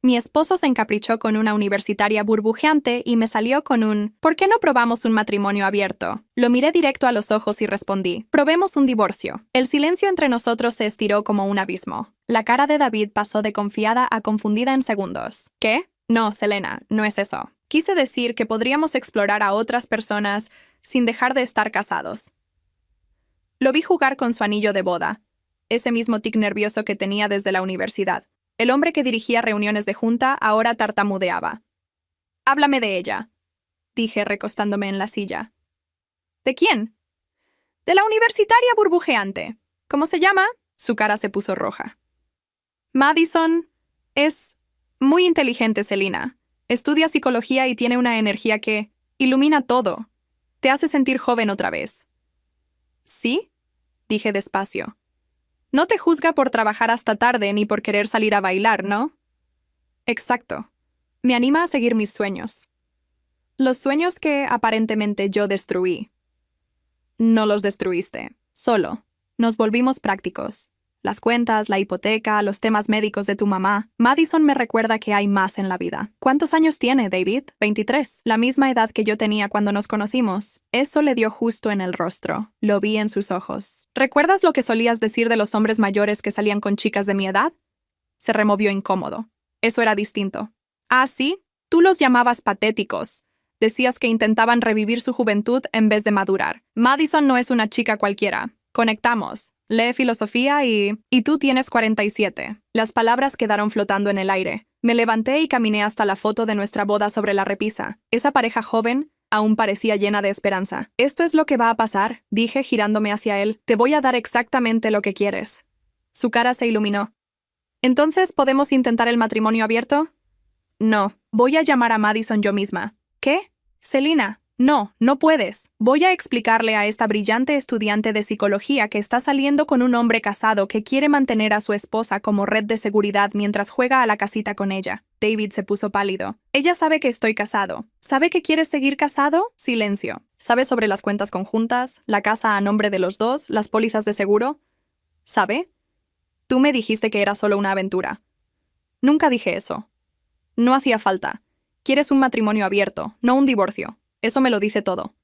Mi esposo se encaprichó con una universitaria burbujeante y me salió con un ¿por qué no probamos un matrimonio abierto? Lo miré directo a los ojos y respondí, probemos un divorcio. El silencio entre nosotros se estiró como un abismo. La cara de David pasó de confiada a confundida en segundos. ¿Qué? No, Selena, no es eso. Quise decir que podríamos explorar a otras personas sin dejar de estar casados. Lo vi jugar con su anillo de boda, ese mismo tic nervioso que tenía desde la universidad. El hombre que dirigía reuniones de junta ahora tartamudeaba. «Háblame de ella», dije recostándome en la silla. «¿De quién?» «De la universitaria burbujeante. ¿Cómo se llama?» Su cara se puso roja. «Madison es muy inteligente, Selena. Estudia psicología y tiene una energía que ilumina todo. Te hace sentir joven otra vez». «¿Sí?», dije despacio. «No te juzga por trabajar hasta tarde ni por querer salir a bailar, ¿no?» «Exacto. Me anima a seguir mis sueños. Los sueños que aparentemente yo destruí». «No los destruiste. Solo. Nos volvimos prácticos. Las cuentas, la hipoteca, los temas médicos de tu mamá. Madison me recuerda que hay más en la vida». «¿Cuántos años tiene, David?» 23. La misma edad que yo tenía cuando nos conocimos. Eso le dio justo en el rostro. Lo vi en sus ojos. «¿Recuerdas lo que solías decir de los hombres mayores que salían con chicas de mi edad?» Se removió incómodo. Eso era distinto. «Ah, sí. Tú los llamabas patéticos. Decías que intentaban revivir su juventud en vez de madurar. Madison no es una chica cualquiera. Conectamos. Lee filosofía y tú tienes 47. Las palabras quedaron flotando en el aire. Me levanté y caminé hasta la foto de nuestra boda sobre la repisa. Esa pareja joven aún parecía llena de esperanza. «Esto es lo que va a pasar», dije girándome hacia él. «Te voy a dar exactamente lo que quieres». Su cara se iluminó. «¿Entonces podemos intentar el matrimonio abierto?» «No. Voy a llamar a Madison yo misma». «¿Qué? Selena». «No, no puedes. Voy a explicarle a esta brillante estudiante de psicología que está saliendo con un hombre casado que quiere mantener a su esposa como red de seguridad mientras juega a la casita con ella». David se puso pálido. «Ella sabe que estoy casado. ¿Sabe que quieres seguir casado?» Silencio. «¿Sabe sobre las cuentas conjuntas, la casa a nombre de los dos, las pólizas de seguro?» «¿Sabe? Tú me dijiste que era solo una aventura». «Nunca dije eso. No hacía falta. Quieres un matrimonio abierto, no un divorcio. Eso me lo dice todo».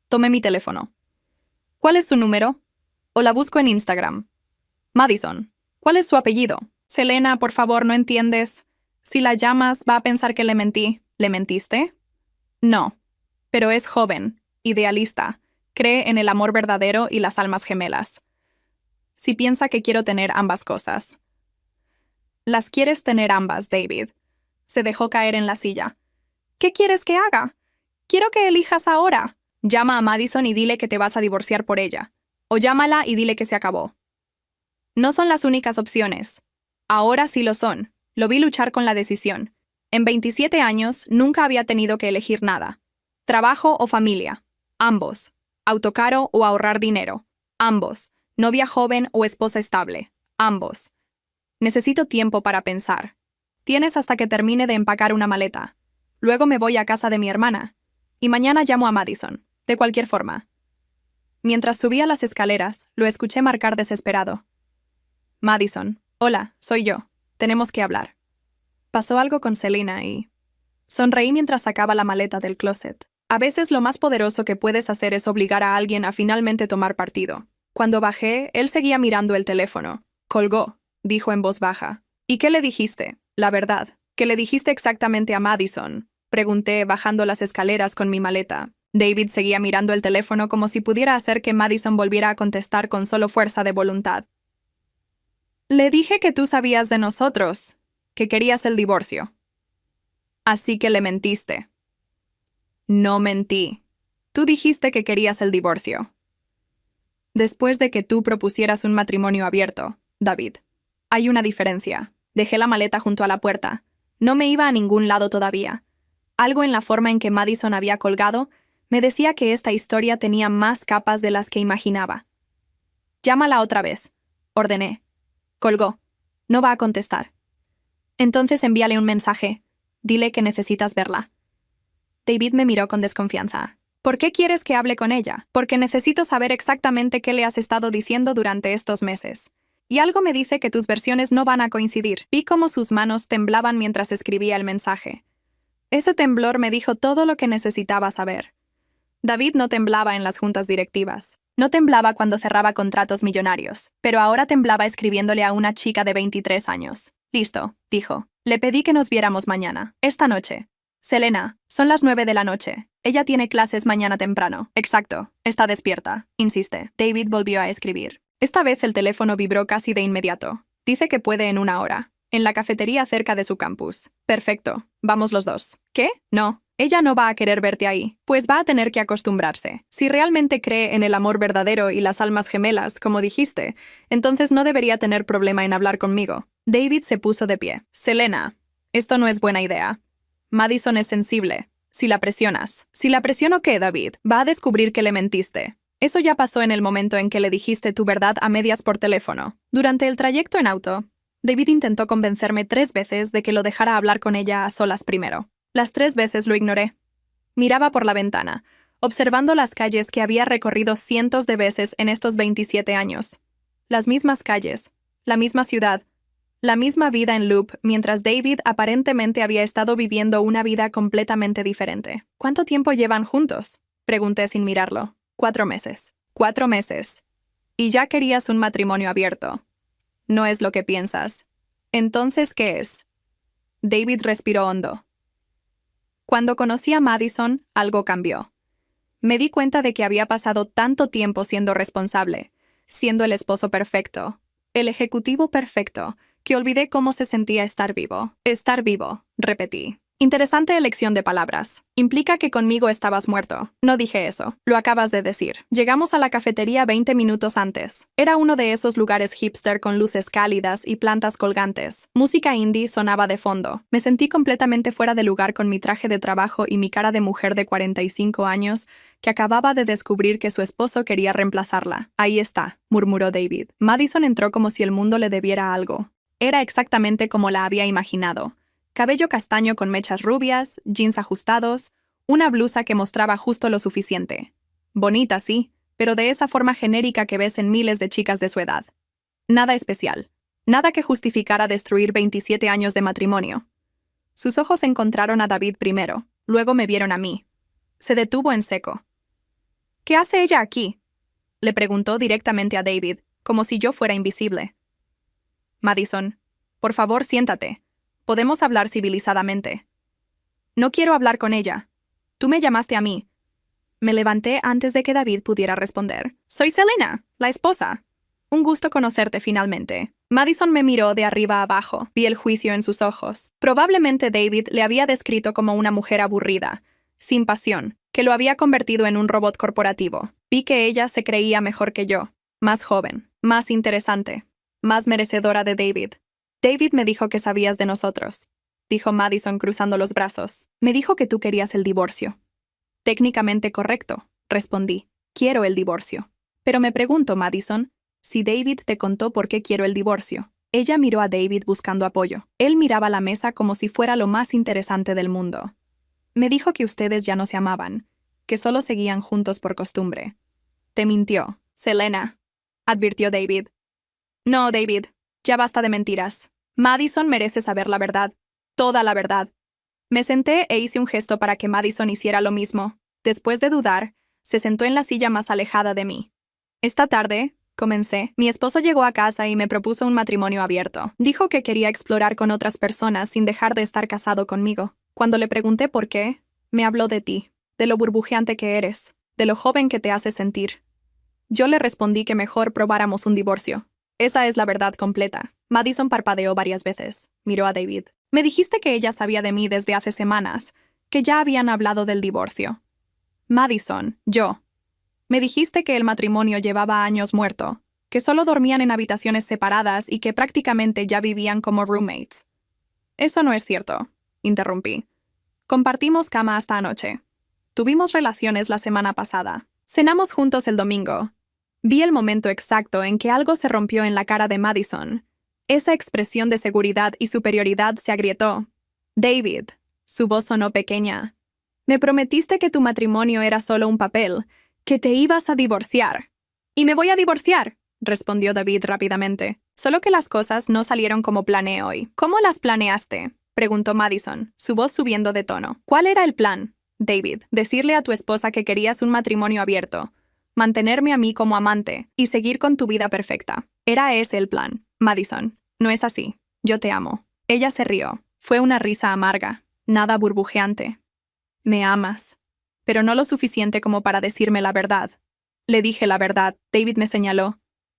Tomé mi teléfono. «¿Cuál es su número?» «O la busco en Instagram». «Madison. ¿Cuál es su apellido?» «Selena, por favor, no entiendes. Si la llamas, va a pensar que le mentí». «¿Le mentiste?» «No. Pero es joven, idealista, cree en el amor verdadero y las almas gemelas. Si piensa que quiero tener ambas cosas». «Las quieres tener ambas, David». Se dejó caer en la silla. «¿Qué quieres que haga? Quiero que elijas ahora. Llama a Madison y dile que te vas a divorciar por ella. O llámala y dile que se acabó». «No son las únicas opciones. Ahora sí lo son». Lo vi luchar con la decisión. En 27 años nunca había tenido que elegir nada. Trabajo o familia. Ambos. Auto caro o ahorrar dinero. Ambos. Novia joven o esposa estable. Ambos. Necesito tiempo para pensar. Tienes hasta que termine de empacar una maleta. Luego me voy a casa de mi hermana. Y mañana llamo a Madison. De cualquier forma. Mientras subía las escaleras, lo escuché marcar desesperado. «Madison. Hola, soy yo. Tenemos que hablar». Pasó algo con Selena y... Sonreí mientras sacaba la maleta del closet. A veces lo más poderoso que puedes hacer es obligar a alguien a finalmente tomar partido. Cuando bajé, él seguía mirando el teléfono. «Colgó», dijo en voz baja. «¿Y qué le dijiste?» «La verdad. ¿Qué le dijiste exactamente a Madison?», pregunté bajando las escaleras con mi maleta. David seguía mirando el teléfono como si pudiera hacer que Madison volviera a contestar con solo fuerza de voluntad. «Le dije que tú sabías de nosotros, que querías el divorcio». «Así que le mentiste». «No mentí. Tú dijiste que querías el divorcio». «Después de que tú propusieras un matrimonio abierto, David. Hay una diferencia». Dejé la maleta junto a la puerta. No me iba a ningún lado todavía. Algo en la forma en que Madison había colgado me decía que esta historia tenía más capas de las que imaginaba. «Llámala otra vez», ordené. Colgó. No va a contestar. «Entonces envíale un mensaje. Dile que necesitas verla». David me miró con desconfianza. «¿Por qué quieres que hable con ella?» «Porque necesito saber exactamente qué le has estado diciendo durante estos meses. Y algo me dice que tus versiones no van a coincidir. Vi cómo sus manos temblaban mientras escribía el mensaje. Ese temblor me dijo todo lo que necesitaba saber. David no temblaba en las juntas directivas. No temblaba cuando cerraba contratos millonarios, pero ahora temblaba escribiéndole a una chica de 23 años. Listo, dijo. Le pedí que nos viéramos mañana, esta noche. Selena, son las 9 de la noche. Ella tiene clases mañana temprano. Exacto, está despierta, insiste. David volvió a escribir. Esta vez el teléfono vibró casi de inmediato. Dice que puede en 1 hora. En la cafetería cerca de su campus. Perfecto, vamos los dos. ¿Qué? No. Ella no va a querer verte ahí, pues va a tener que acostumbrarse. Si realmente cree en el amor verdadero y las almas gemelas, como dijiste, entonces no debería tener problema en hablar conmigo. David se puso de pie. Selena, esto no es buena idea. Madison es sensible. Si la presionas. Si la presiono, ¿qué, David? Va a descubrir que le mentiste. Eso ya pasó en el momento en que le dijiste tu verdad a medias por teléfono. Durante el trayecto en auto, David intentó convencerme 3 veces de que lo dejara hablar con ella a solas primero. Las 3 veces lo ignoré. Miraba por la ventana, observando las calles que había recorrido cientos de veces en estos 27 años. Las mismas calles, la misma ciudad, la misma vida en loop, mientras David aparentemente había estado viviendo una vida completamente diferente. ¿Cuánto tiempo llevan juntos? Pregunté sin mirarlo. 4 meses. 4 meses. Y ya querías un matrimonio abierto. No es lo que piensas. Entonces, ¿qué es? David respiró hondo. Cuando conocí a Madison, algo cambió. Me di cuenta de que había pasado tanto tiempo siendo responsable, siendo el esposo perfecto, el ejecutivo perfecto, que olvidé cómo se sentía estar vivo. Estar vivo, repetí. Interesante elección de palabras. Implica que conmigo estabas muerto. No dije eso. Lo acabas de decir. Llegamos a la cafetería 20 minutos antes. Era uno de esos lugares hipster con luces cálidas y plantas colgantes. Música indie sonaba de fondo. Me sentí completamente fuera de lugar con mi traje de trabajo y mi cara de mujer de 45 años que acababa de descubrir que su esposo quería reemplazarla. Ahí está, murmuró David. Madison entró como si el mundo le debiera algo. Era exactamente como la había imaginado. Cabello castaño con mechas rubias, jeans ajustados, una blusa que mostraba justo lo suficiente. Bonita, sí, pero de esa forma genérica que ves en miles de chicas de su edad. Nada especial. Nada que justificara destruir 27 años de matrimonio. Sus ojos encontraron a David primero, luego me vieron a mí. Se detuvo en seco. ¿Qué hace ella aquí? Le preguntó directamente a David, como si yo fuera invisible. Madison, por favor, siéntate. Podemos hablar civilizadamente. No quiero hablar con ella. Tú me llamaste a mí. Me levanté antes de que David pudiera responder. Soy Selena, la esposa. Un gusto conocerte finalmente. Madison me miró de arriba a abajo. Vi el juicio en sus ojos. Probablemente David le había descrito como una mujer aburrida, sin pasión, que lo había convertido en un robot corporativo. Vi que ella se creía mejor que yo, más joven, más interesante, más merecedora de David. David me dijo que sabías de nosotros, dijo Madison cruzando los brazos. Me dijo que tú querías el divorcio. Técnicamente correcto, respondí. Quiero el divorcio. Pero me pregunto, Madison, si David te contó por qué quiero el divorcio. Ella miró a David buscando apoyo. Él miraba la mesa como si fuera lo más interesante del mundo. Me dijo que ustedes ya no se amaban, que solo seguían juntos por costumbre. Te mintió, Selena, advirtió David. No, David. Ya basta de mentiras. Madison merece saber la verdad. Toda la verdad. Me senté e hice un gesto para que Madison hiciera lo mismo. Después de dudar, se sentó en la silla más alejada de mí. Esta tarde, comencé, mi esposo llegó a casa y me propuso un matrimonio abierto. Dijo que quería explorar con otras personas sin dejar de estar casado conmigo. Cuando le pregunté por qué, me habló de ti, de lo burbujeante que eres, de lo joven que te hace sentir. Yo le respondí que mejor probáramos un divorcio. Esa es la verdad completa. Madison parpadeó varias veces. Miró a David. Me dijiste que ella sabía de mí desde hace semanas, que ya habían hablado del divorcio. Madison, yo. Me dijiste que el matrimonio llevaba años muerto, que solo dormían en habitaciones separadas y que prácticamente ya vivían como roommates. Eso no es cierto, interrumpí. Compartimos cama hasta anoche. Tuvimos relaciones la semana pasada. Cenamos juntos el domingo. Vi el momento exacto en que algo se rompió en la cara de Madison. Esa expresión de seguridad y superioridad se agrietó. David, su voz sonó pequeña. Me prometiste que tu matrimonio era solo un papel, que te ibas a divorciar. Y me voy a divorciar. respondió David rápidamente. Solo que las cosas no salieron como planeé hoy. ¿Cómo las planeaste?, preguntó Madison, su voz subiendo de tono. ¿Cuál era el plan, David? Decirle a tu esposa que querías un matrimonio abierto, mantenerme a mí como amante y seguir con tu vida perfecta. Era ese el plan. Madison, no es así. Yo te amo. Ella se rió. Fue una risa amarga, nada burbujeante. Me amas, pero no lo suficiente como para decirme la verdad. Le dije la verdad. David me señaló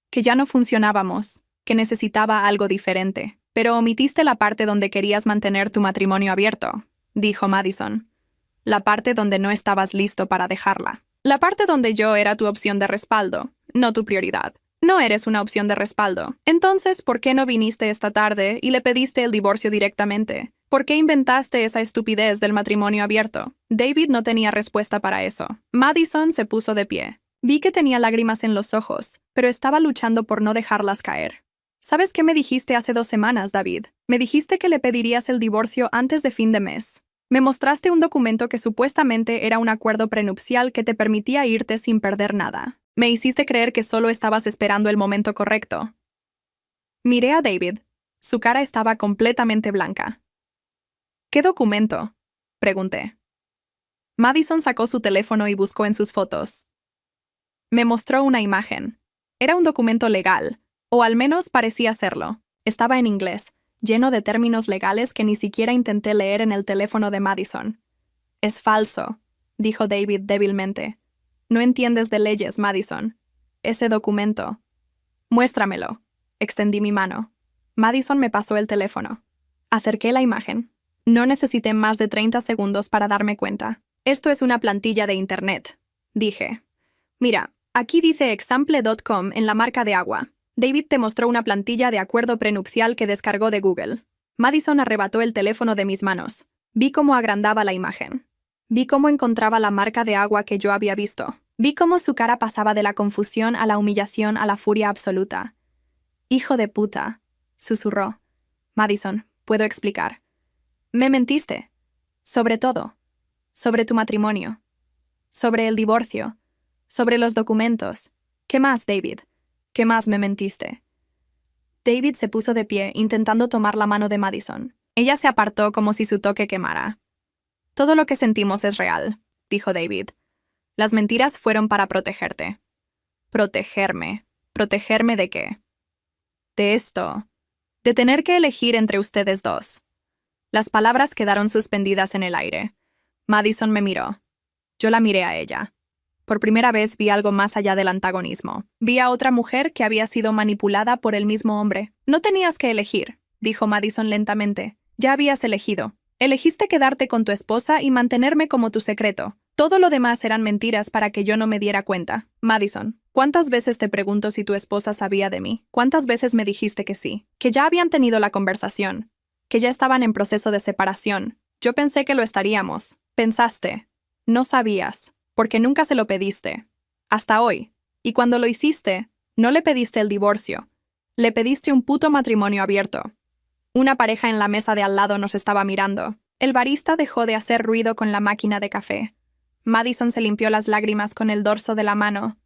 que ya no funcionábamos, que necesitaba algo diferente. Pero omitiste la parte donde querías mantener tu matrimonio abierto, dijo Madison. La parte donde no estabas listo para dejarla. La parte donde yo era tu opción de respaldo, no tu prioridad. No eres una opción de respaldo. Entonces, ¿por qué no viniste esta tarde y le pediste el divorcio directamente? ¿Por qué inventaste esa estupidez del matrimonio abierto? David no tenía respuesta para eso. Madison se puso de pie. Vi que tenía lágrimas en los ojos, pero estaba luchando por no dejarlas caer. ¿Sabes qué me dijiste hace 2 semanas, David? Me dijiste que le pedirías el divorcio antes de fin de mes. Me mostraste un documento que supuestamente era un acuerdo prenupcial que te permitía irte sin perder nada. Me hiciste creer que solo estabas esperando el momento correcto. Miré a David. Su cara estaba completamente blanca. ¿Qué documento?, pregunté. Madison sacó su teléfono y buscó en sus fotos. Me mostró una imagen. Era un documento legal, o al menos parecía serlo. Estaba en inglés, lleno de términos legales que ni siquiera intenté leer en el teléfono de Madison. Es falso, dijo David débilmente. No entiendes de leyes, Madison. Ese documento. Muéstramelo. Extendí mi mano. Madison me pasó el teléfono. Acerqué la imagen. No necesité más de 30 segundos para darme cuenta. Esto es una plantilla de internet, dije. Mira, aquí dice example.com en la marca de agua. David te mostró una plantilla de acuerdo prenupcial que descargó de Google. Madison arrebató el teléfono de mis manos. Vi cómo agrandaba la imagen. Vi cómo encontraba la marca de agua que yo había visto. Vi cómo su cara pasaba de la confusión a la humillación a la furia absoluta. «Hijo de puta», susurró. «Madison, puedo explicar. Me mentiste. Sobre todo. Sobre tu matrimonio. Sobre el divorcio. Sobre los documentos. ¿Qué más, David? ¿Qué más me mentiste?» David se puso de pie, intentando tomar la mano de Madison. Ella se apartó como si su toque quemara. «Todo lo que sentimos es real», dijo David. «Las mentiras fueron para protegerte». «Protegerme. ¿Protegerme de qué?» «De esto. De tener que elegir entre ustedes dos». Las palabras quedaron suspendidas en el aire. Madison me miró. Yo la miré a ella. Por primera vez vi algo más allá del antagonismo. Vi a otra mujer que había sido manipulada por el mismo hombre. «No tenías que elegir», dijo Madison lentamente. «Ya habías elegido. Elegiste quedarte con tu esposa y mantenerme como tu secreto. Todo lo demás eran mentiras para que yo no me diera cuenta. Madison, ¿cuántas veces te pregunto si tu esposa sabía de mí? ¿Cuántas veces me dijiste que sí? Que ya habían tenido la conversación. Que ya estaban en proceso de separación. Yo pensé que lo estaríamos. Pensaste. No sabías. Porque nunca se lo pediste. Hasta hoy. Y cuando lo hiciste, no le pediste el divorcio. Le pediste un puto matrimonio abierto». Una pareja en la mesa de al lado nos estaba mirando. El barista dejó de hacer ruido con la máquina de café. Madison se limpió las lágrimas con el dorso de la mano.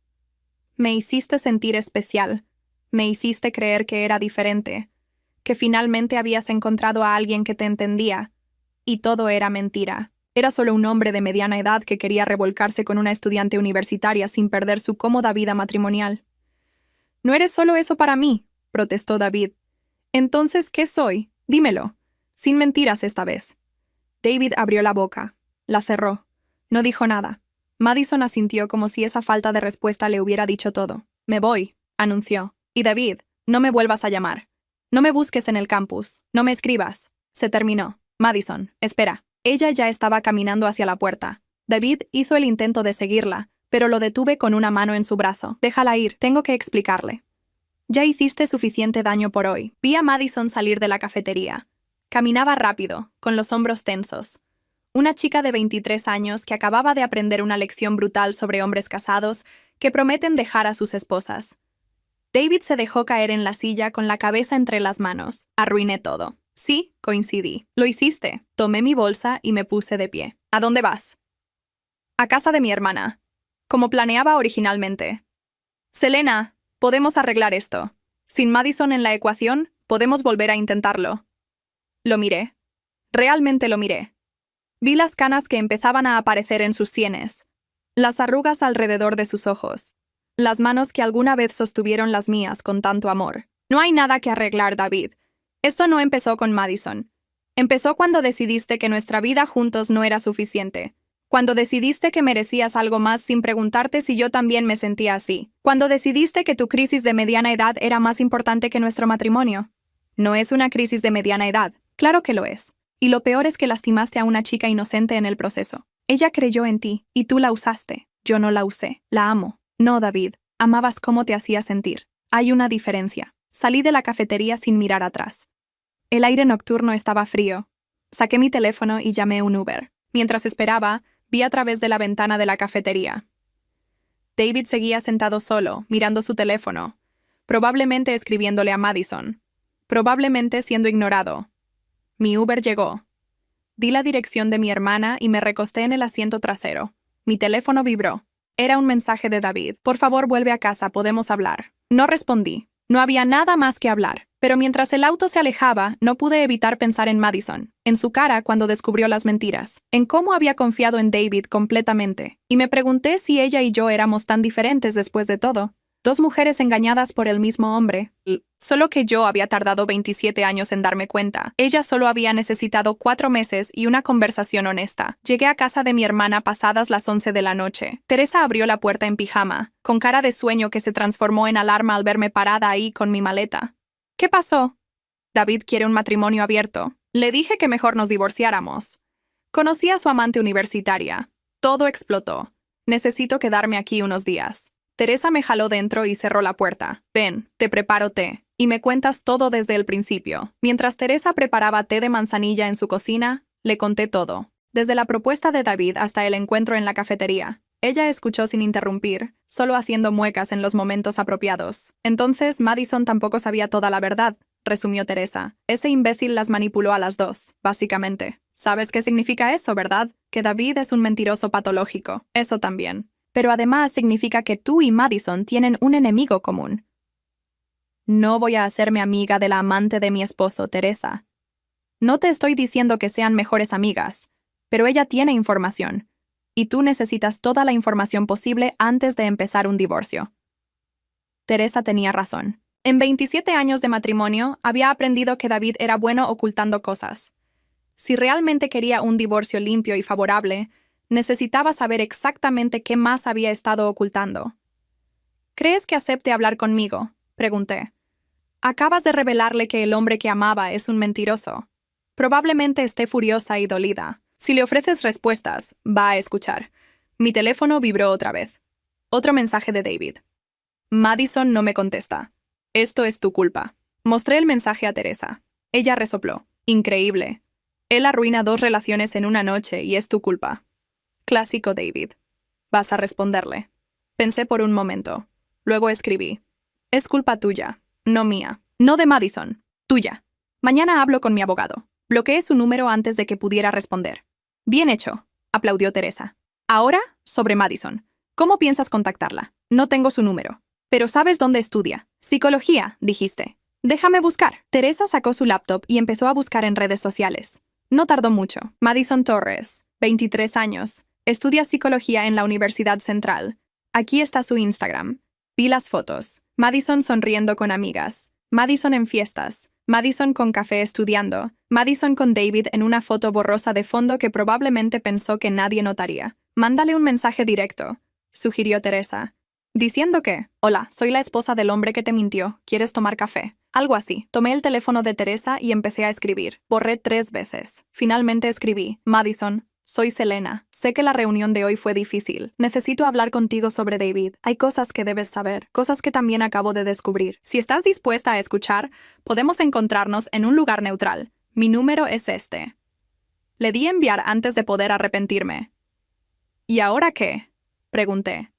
«Me hiciste sentir especial. Me hiciste creer que era diferente. Que finalmente habías encontrado a alguien que te entendía. Y todo era mentira. Era solo un hombre de mediana edad que quería revolcarse con una estudiante universitaria sin perder su cómoda vida matrimonial». «No eres solo eso para mí», protestó David. «Entonces, ¿qué soy? Dímelo. Sin mentiras esta vez». David abrió la boca. La cerró. No dijo nada. Madison asintió como si esa falta de respuesta le hubiera dicho todo. «Me voy», anunció. «Y David, no me vuelvas a llamar. No me busques en el campus. No me escribas. Se terminó». «Madison, espera». Ella ya estaba caminando hacia la puerta. David hizo el intento de seguirla, pero lo detuve con una mano en su brazo. «Déjala ir. Tengo que explicarle». «Ya hiciste suficiente daño por hoy». Vi a Madison salir de la cafetería. Caminaba rápido, con los hombros tensos. Una chica de 23 años que acababa de aprender una lección brutal sobre hombres casados que prometen dejar a sus esposas. David se dejó caer en la silla con la cabeza entre las manos. «Arruiné todo». «Sí», coincidí. «Lo hiciste». Tomé mi bolsa y me puse de pie. «¿A dónde vas?» «A casa de mi hermana. Como planeaba originalmente». «Selena, Podemos arreglar esto. Sin Madison en la ecuación, podemos volver a intentarlo. Lo miré. Realmente lo miré. Vi las canas que empezaban a aparecer en sus sienes, las arrugas alrededor de sus ojos, las manos que alguna vez sostuvieron las mías con tanto amor. No hay nada que arreglar, David. Esto no empezó con Madison. Empezó cuando decidiste que nuestra vida juntos no era suficiente. Cuando decidiste que merecías algo más sin preguntarte si yo también me sentía así. Cuando decidiste que tu crisis de mediana edad era más importante que nuestro matrimonio. No es una crisis de mediana edad. Claro que lo es. Y lo peor es que lastimaste a una chica inocente en el proceso. Ella creyó en ti, y tú la usaste. Yo no la usé. La amo. No, David. Amabas cómo te hacía sentir. Hay una diferencia. Salí de la cafetería sin mirar atrás. El aire nocturno estaba frío. Saqué mi teléfono y llamé un Uber. Mientras esperaba, vi a través de la ventana de la cafetería. David seguía sentado solo, mirando su teléfono, probablemente escribiéndole a Madison, probablemente siendo ignorado. Mi Uber llegó. Di la dirección de mi hermana y me recosté en el asiento trasero. Mi teléfono vibró. Era un mensaje de David. Por favor, vuelve a casa, podemos hablar. No respondí. No había nada más que hablar. Pero mientras el auto se alejaba, no pude evitar pensar en Madison, en su cara cuando descubrió las mentiras, en cómo había confiado en David completamente. Y me pregunté si ella y yo éramos tan diferentes después de todo. Dos mujeres engañadas por el mismo hombre. Solo que yo había tardado 27 años en darme cuenta. Ella solo había necesitado 4 meses y una conversación honesta. Llegué a casa de mi hermana pasadas las 11 de la noche. Teresa abrió la puerta en pijama, con cara de sueño que se transformó en alarma al verme parada ahí con mi maleta. ¿Qué pasó? David quiere un matrimonio abierto. Le dije que mejor nos divorciáramos. Conocí a su amante universitaria. Todo explotó. Necesito quedarme aquí unos días. Teresa me jaló dentro y cerró la puerta. Ven, te preparo té. Y me cuentas todo desde el principio. Mientras Teresa preparaba té de manzanilla en su cocina, le conté todo. Desde la propuesta de David hasta el encuentro en la cafetería. Ella escuchó sin interrumpir, solo haciendo muecas en los momentos apropiados. Entonces, Madison tampoco sabía toda la verdad, resumió Teresa. Ese imbécil las manipuló a las dos, básicamente. ¿Sabes qué significa eso, verdad? Que David es un mentiroso patológico. Eso también. Pero además significa que tú y Madison tienen un enemigo común. No voy a hacerme amiga de la amante de mi esposo, Teresa. No te estoy diciendo que sean mejores amigas, pero ella tiene información. Y tú necesitas toda la información posible antes de empezar un divorcio. Teresa tenía razón. En 27 años de matrimonio, había aprendido que David era bueno ocultando cosas. Si realmente quería un divorcio limpio y favorable, necesitaba saber exactamente qué más había estado ocultando. ¿Crees que acepte hablar conmigo?, pregunté. Acabas de revelarle que el hombre que amaba es un mentiroso. Probablemente esté furiosa y dolida. Si le ofreces respuestas, va a escuchar. Mi teléfono vibró otra vez. Otro mensaje de David. Madison no me contesta. Esto es tu culpa. Mostré el mensaje a Teresa. Ella resopló. Increíble. Él arruina 2 relaciones en una noche y es tu culpa. Clásico David. Vas a responderle. Pensé por un momento. Luego escribí. Es culpa tuya, no mía. No de Madison. Tuya. Mañana hablo con mi abogado. Bloqueé su número antes de que pudiera responder. Bien hecho, aplaudió Teresa. Ahora, sobre Madison. ¿Cómo piensas contactarla? No tengo su número. Pero ¿sabes dónde estudia? Psicología, dijiste. Déjame buscar. Teresa sacó su laptop y empezó a buscar en redes sociales. No tardó mucho. Madison Torres, 23 años. Estudia psicología en la Universidad Central. Aquí está su Instagram. Vi las fotos. Madison sonriendo con amigas. Madison en fiestas. Madison con café estudiando. Madison con David en una foto borrosa de fondo que probablemente pensó que nadie notaría. Mándale un mensaje directo, sugirió Teresa. Diciendo que, hola, soy la esposa del hombre que te mintió. ¿Quieres tomar café? Algo así. Tomé el teléfono de Teresa y empecé a escribir. Borré 3 veces. Finalmente escribí. Madison. Soy Selena. Sé que la reunión de hoy fue difícil. Necesito hablar contigo sobre David. Hay cosas que debes saber, cosas que también acabo de descubrir. Si estás dispuesta a escuchar, podemos encontrarnos en un lugar neutral. Mi número es este. Le di enviar antes de poder arrepentirme. ¿Y ahora qué?, pregunté.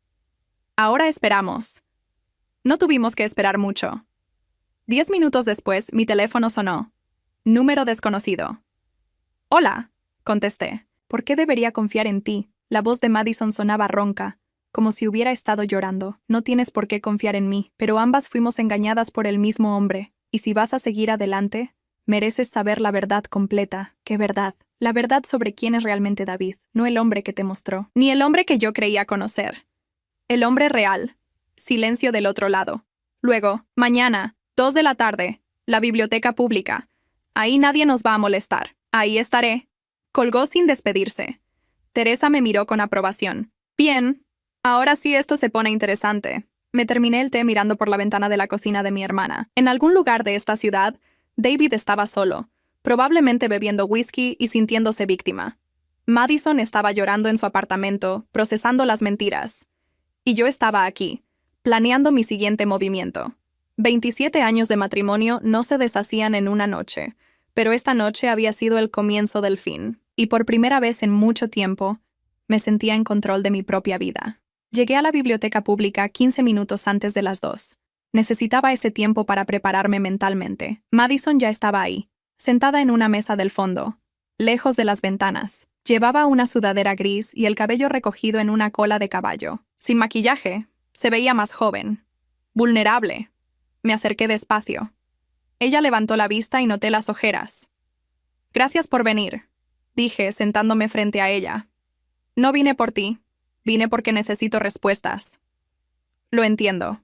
Ahora esperamos. No tuvimos que esperar mucho. 10 minutos después, mi teléfono sonó. Número desconocido. Hola, contesté. ¿Por qué debería confiar en ti? La voz de Madison sonaba ronca, como si hubiera estado llorando. No tienes por qué confiar en mí, pero ambas fuimos engañadas por el mismo hombre. Y si vas a seguir adelante, mereces saber la verdad completa. ¿Qué verdad? La verdad sobre quién es realmente David, no el hombre que te mostró, ni el hombre que yo creía conocer. El hombre real. Silencio del otro lado. Luego, mañana, 2 de la tarde, la biblioteca pública. Ahí nadie nos va a molestar. Ahí estaré. Colgó sin despedirse. Teresa me miró con aprobación. Bien. Ahora sí esto se pone interesante. Me terminé el té mirando por la ventana de la cocina de mi hermana. En algún lugar de esta ciudad, David estaba solo, probablemente bebiendo whisky y sintiéndose víctima. Madison estaba llorando en su apartamento, procesando las mentiras. Y yo estaba aquí, planeando mi siguiente movimiento. 27 años de matrimonio no se deshacían en una noche, pero esta noche había sido el comienzo del fin, y por primera vez en mucho tiempo, me sentía en control de mi propia vida. Llegué a la biblioteca pública 15 minutos antes de las 2. Necesitaba ese tiempo para prepararme mentalmente. Madison ya estaba ahí, sentada en una mesa del fondo, lejos de las ventanas. Llevaba una sudadera gris y el cabello recogido en una cola de caballo. Sin maquillaje, se veía más joven. Vulnerable. Me acerqué despacio. Ella levantó la vista y noté las ojeras. «Gracias por venir», dije, sentándome frente a ella. «No vine por ti. Vine porque necesito respuestas». «Lo entiendo».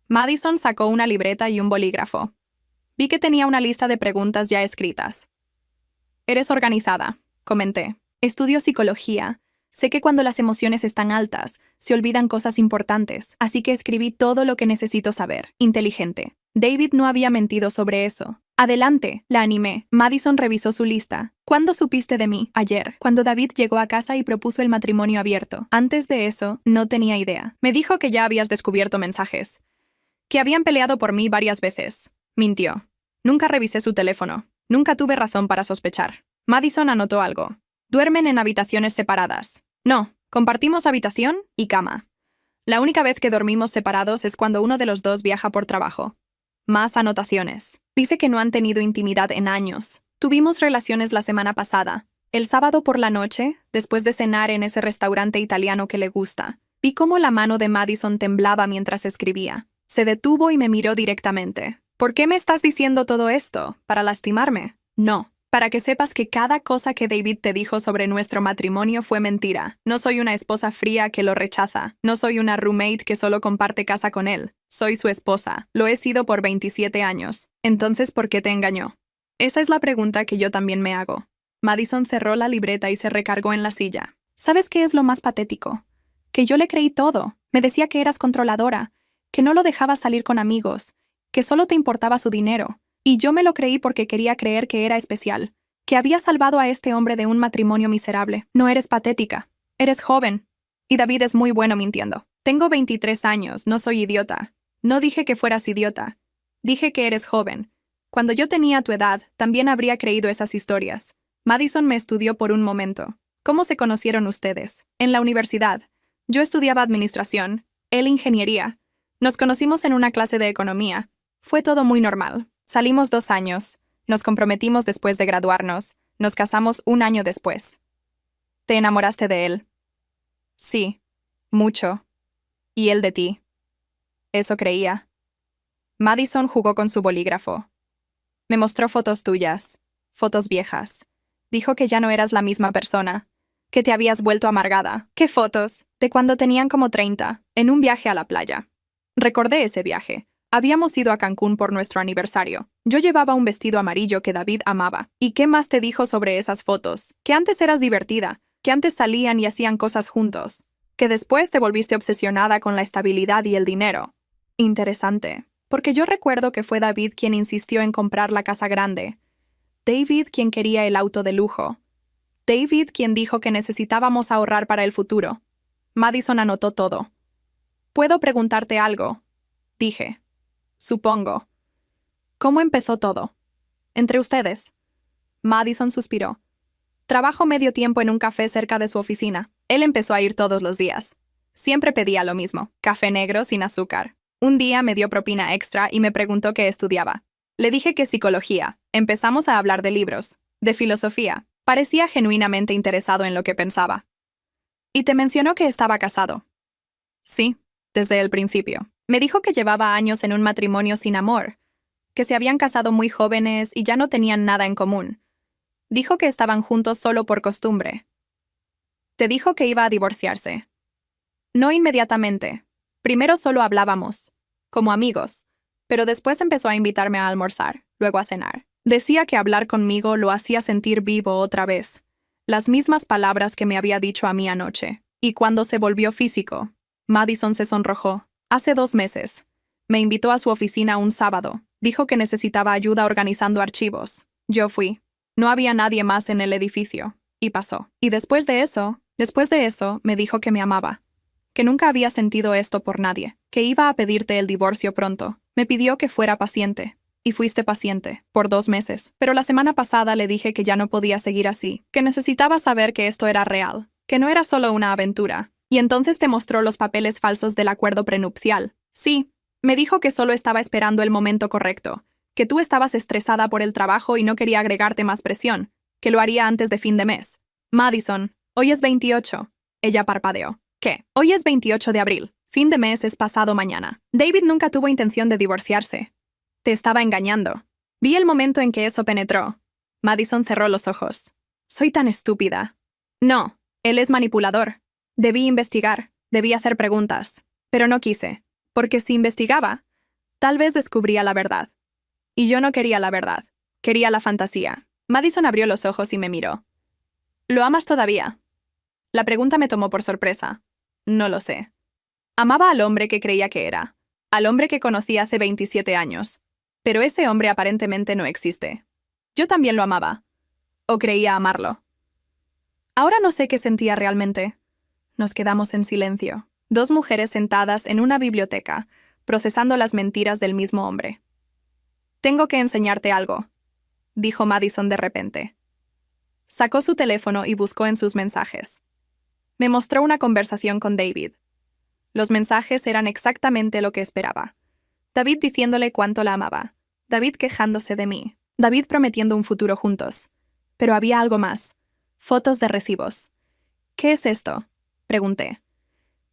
Madison sacó una libreta y un bolígrafo. Vi que tenía una lista de preguntas ya escritas. «Eres organizada», comenté. «Estudio psicología. Sé que cuando las emociones están altas, se olvidan cosas importantes, así que escribí todo lo que necesito saber. Inteligente». David no había mentido sobre eso. «Adelante», la animé. Madison revisó su lista. «¿Cuándo supiste de mí?» «Ayer, cuando David llegó a casa y propuso el matrimonio abierto. Antes de eso, no tenía idea. Me dijo que ya habías descubierto mensajes. Que habían peleado por mí varias veces». Mintió. «Nunca revisé su teléfono. Nunca tuve razón para sospechar». Madison anotó algo. «Duermen en habitaciones separadas». «No, compartimos habitación y cama. La única vez que dormimos separados es cuando uno de los dos viaja por trabajo». Más anotaciones. Dice que no han tenido intimidad en años. Tuvimos relaciones la semana pasada. El sábado por la noche, después de cenar en ese restaurante italiano que le gusta. Vi cómo la mano de Madison temblaba mientras escribía. Se detuvo y me miró directamente. «¿Por qué me estás diciendo todo esto? ¿Para lastimarme?» «No. Para que sepas que cada cosa que David te dijo sobre nuestro matrimonio fue mentira. No soy una esposa fría que lo rechaza. No soy una roommate que solo comparte casa con él. Soy su esposa. Lo he sido por 27 años. Entonces, ¿por qué te engañó?» Esa es la pregunta que yo también me hago. Madison cerró la libreta y se recargó en la silla. ¿Sabes qué es lo más patético? Que yo le creí todo. Me decía que eras controladora, que no lo dejabas salir con amigos, que solo te importaba su dinero. Y yo me lo creí porque quería creer que era especial, que había salvado a este hombre de un matrimonio miserable. No eres patética. Eres joven. Y David es muy bueno mintiendo. Tengo 23 años, no soy idiota. No dije que fueras idiota. Dije que eres joven. Cuando yo tenía tu edad, también habría creído esas historias. Madison me estudió por un momento. ¿Cómo se conocieron ustedes? En la universidad. Yo estudiaba administración, él ingeniería. Nos conocimos en una clase de economía. Fue todo muy normal. Salimos 2 años. Nos comprometimos después de graduarnos. Nos casamos 1 año después. ¿Te enamoraste de él? Sí, mucho. ¿Y él de ti? Eso creía. Madison jugó con su bolígrafo. Me mostró fotos tuyas, fotos viejas. Dijo que ya no eras la misma persona, que te habías vuelto amargada. ¿Qué fotos? De cuando tenían como 30, en un viaje a la playa. Recordé ese viaje. Habíamos ido a Cancún por nuestro aniversario. Yo llevaba un vestido amarillo que David amaba. ¿Y qué más te dijo sobre esas fotos? Que antes eras divertida, que antes salían y hacían cosas juntos, que después te volviste obsesionada con la estabilidad y el dinero. Interesante, porque yo recuerdo que fue David quien insistió en comprar la casa grande. David quien quería el auto de lujo. David quien dijo que necesitábamos ahorrar para el futuro. Madison anotó todo. «¿Puedo preguntarte algo?», dije. «Supongo». «¿Cómo empezó todo?» «Entre ustedes». Madison suspiró. «Trabajo medio tiempo en un café cerca de su oficina. Él empezó a ir todos los días. Siempre pedía lo mismo, café negro sin azúcar. Un día me dio propina extra y me preguntó qué estudiaba. Le dije que psicología. Empezamos a hablar de libros, de filosofía. Parecía genuinamente interesado en lo que pensaba. Y te mencionó que estaba casado». Sí, desde el principio. Me dijo que llevaba años en un matrimonio sin amor, que se habían casado muy jóvenes y ya no tenían nada en común. Dijo que estaban juntos solo por costumbre. Te dijo que iba a divorciarse. No inmediatamente. Primero solo hablábamos, como amigos, pero después empezó a invitarme a almorzar, luego a cenar. Decía que hablar conmigo lo hacía sentir vivo otra vez, las mismas palabras que me había dicho a mí anoche. Y cuando se volvió físico, Madison se sonrojó. Hace 2 meses. Me invitó a su oficina un sábado. Dijo que necesitaba ayuda organizando archivos. Yo fui. No había nadie más en el edificio. Y pasó. Y después de eso, me dijo que me amaba. Que nunca había sentido esto por nadie. Que iba a pedirte el divorcio pronto. Me pidió que fuera paciente. Y fuiste paciente, por 2 meses. Pero la semana pasada le dije que ya no podía seguir así. Que necesitaba saber que esto era real. Que no era solo una aventura. Y entonces te mostró los papeles falsos del acuerdo prenupcial. Sí, me dijo que solo estaba esperando el momento correcto, que tú estabas estresada por el trabajo y no quería agregarte más presión, que lo haría antes de fin de mes. Madison, hoy es 28. Ella parpadeó. ¿Qué? Hoy es 28 de abril. Fin de mes es pasado mañana. David nunca tuvo intención de divorciarse. Te estaba engañando. Vi el momento en que eso penetró. Madison cerró los ojos. Soy tan estúpida. No, él es manipulador. Debí investigar, debí hacer preguntas, pero no quise, porque si investigaba, tal vez descubría la verdad. Y yo no quería la verdad, quería la fantasía. Madison abrió los ojos y me miró. ¿Lo amas todavía? La pregunta me tomó por sorpresa. No lo sé. Amaba al hombre que creía que era, al hombre que conocí hace 27 años, pero ese hombre aparentemente no existe. Yo también lo amaba, o creía amarlo. Ahora no sé qué sentía realmente. Nos quedamos en silencio, 2 mujeres sentadas en una biblioteca, procesando las mentiras del mismo hombre. Tengo que enseñarte algo, dijo Madison de repente. Sacó su teléfono y buscó en sus mensajes. Me mostró una conversación con David. Los mensajes eran exactamente lo que esperaba. David diciéndole cuánto la amaba, David quejándose de mí, David prometiendo un futuro juntos. Pero había algo más. Fotos de recibos. ¿Qué es esto?, pregunté.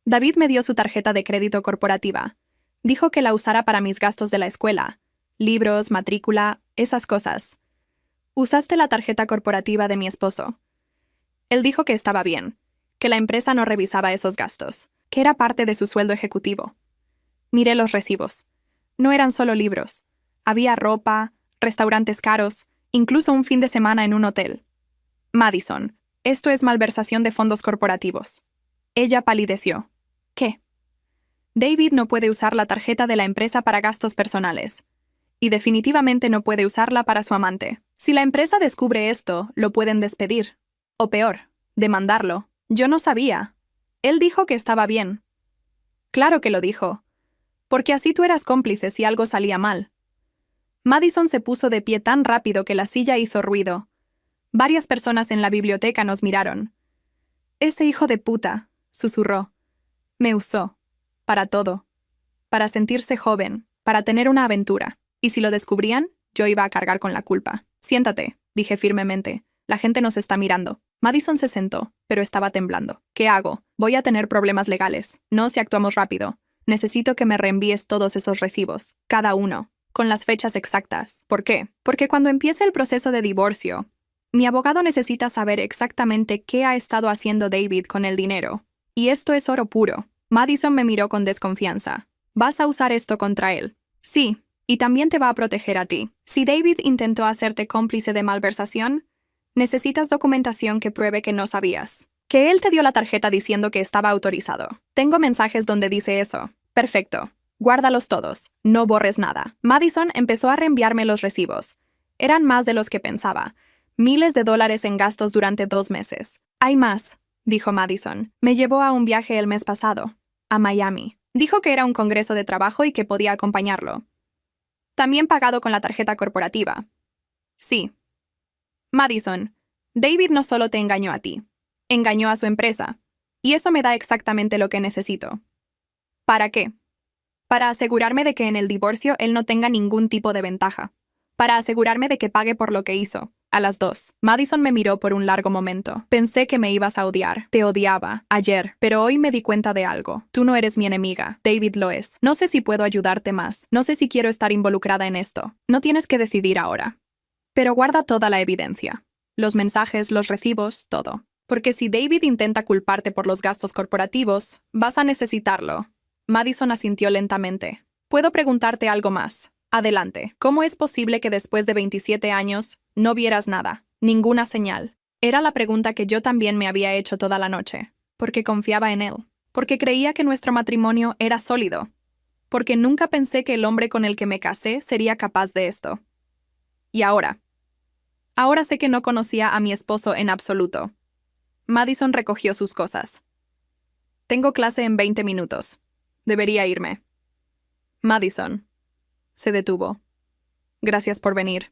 David me dio su tarjeta de crédito corporativa. Dijo que la usara para mis gastos de la escuela. Libros, matrícula, esas cosas. Usaste la tarjeta corporativa de mi esposo. Él dijo que estaba bien, que la empresa no revisaba esos gastos, que era parte de su sueldo ejecutivo. Miré los recibos. No eran solo libros. Había ropa, restaurantes caros, incluso un fin de semana en un hotel. Madison, esto es malversación de fondos corporativos. Ella palideció. ¿Qué? David no puede usar la tarjeta de la empresa para gastos personales. Y definitivamente no puede usarla para su amante. Si la empresa descubre esto, lo pueden despedir. O peor, demandarlo. Yo no sabía. Él dijo que estaba bien. Claro que lo dijo. Porque así tú eras cómplice si algo salía mal. Madison se puso de pie tan rápido que la silla hizo ruido. Varias personas en la biblioteca nos miraron. Ese hijo de puta, susurró. Me usó. Para todo. Para sentirse joven, para tener una aventura. Y si lo descubrían, yo iba a cargar con la culpa. Siéntate, dije firmemente. La gente nos está mirando. Madison se sentó, pero estaba temblando. ¿Qué hago? Voy a tener problemas legales. No si actuamos rápido. Necesito que me reenvíes todos esos recibos, cada uno, con las fechas exactas. ¿Por qué? Porque cuando empiece el proceso de divorcio, mi abogado necesita saber exactamente qué ha estado haciendo David con el dinero. Y esto es oro puro. Madison me miró con desconfianza. ¿Vas a usar esto contra él? Sí, y también te va a proteger a ti. Si David intentó hacerte cómplice de malversación, necesitas documentación que pruebe que no sabías. Que él te dio la tarjeta diciendo que estaba autorizado. Tengo mensajes donde dice eso. Perfecto. Guárdalos todos. No borres nada. Madison empezó a reenviarme los recibos. Eran más de los que pensaba. Miles de dólares en gastos durante 2 meses. Hay más, dijo Madison. Me llevó a un viaje el mes pasado, a Miami. Dijo que era un congreso de trabajo y que podía acompañarlo. También pagado con la tarjeta corporativa. Sí. Madison, David no solo te engañó a ti, engañó a su empresa. Y eso me da exactamente lo que necesito. ¿Para qué? Para asegurarme de que en el divorcio él no tenga ningún tipo de ventaja. Para asegurarme de que pague por lo que hizo. A las 2. Madison me miró por un largo momento. Pensé que me ibas a odiar. Te odiaba. Ayer. Pero hoy me di cuenta de algo. Tú no eres mi enemiga. David lo es. No sé si puedo ayudarte más. No sé si quiero estar involucrada en esto. No tienes que decidir ahora. Pero guarda toda la evidencia. Los mensajes, los recibos, todo. Porque si David intenta culparte por los gastos corporativos, vas a necesitarlo. Madison asintió lentamente. ¿Puedo preguntarte algo más? Adelante. ¿Cómo es posible que después de 27 años no vieras nada? Ninguna señal. Era la pregunta que yo también me había hecho toda la noche. Porque confiaba en él. Porque creía que nuestro matrimonio era sólido. Porque nunca pensé que el hombre con el que me casé sería capaz de esto. Y ahora. Ahora sé que no conocía a mi esposo en absoluto. Madison recogió sus cosas. Tengo clase en 20 minutos. Debería irme. Madison. Se detuvo. Gracias por venir.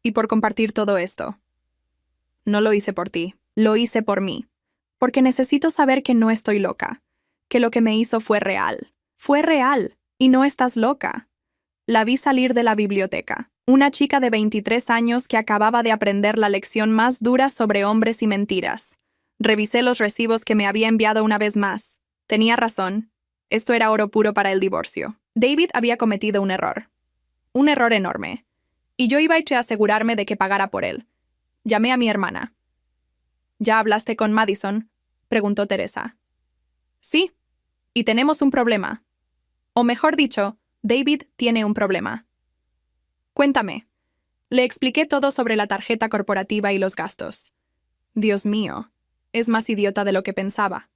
Y por compartir todo esto. No lo hice por ti. Lo hice por mí. Porque necesito saber que no estoy loca. Que lo que me hizo fue real. Fue real. Y no estás loca. La vi salir de la biblioteca. Una chica de 23 años que acababa de aprender la lección más dura sobre hombres y mentiras. Revisé los recibos que me había enviado una vez más. Tenía razón. Esto era oro puro para el divorcio. David había cometido un error. Un error enorme. Y yo iba a asegurarme de que pagara por él. Llamé a mi hermana. ¿Ya hablaste con Madison?, preguntó Teresa. Sí. Y tenemos un problema. O mejor dicho, David tiene un problema. Cuéntame. Le expliqué todo sobre la tarjeta corporativa y los gastos. Dios mío, es más idiota de lo que pensaba.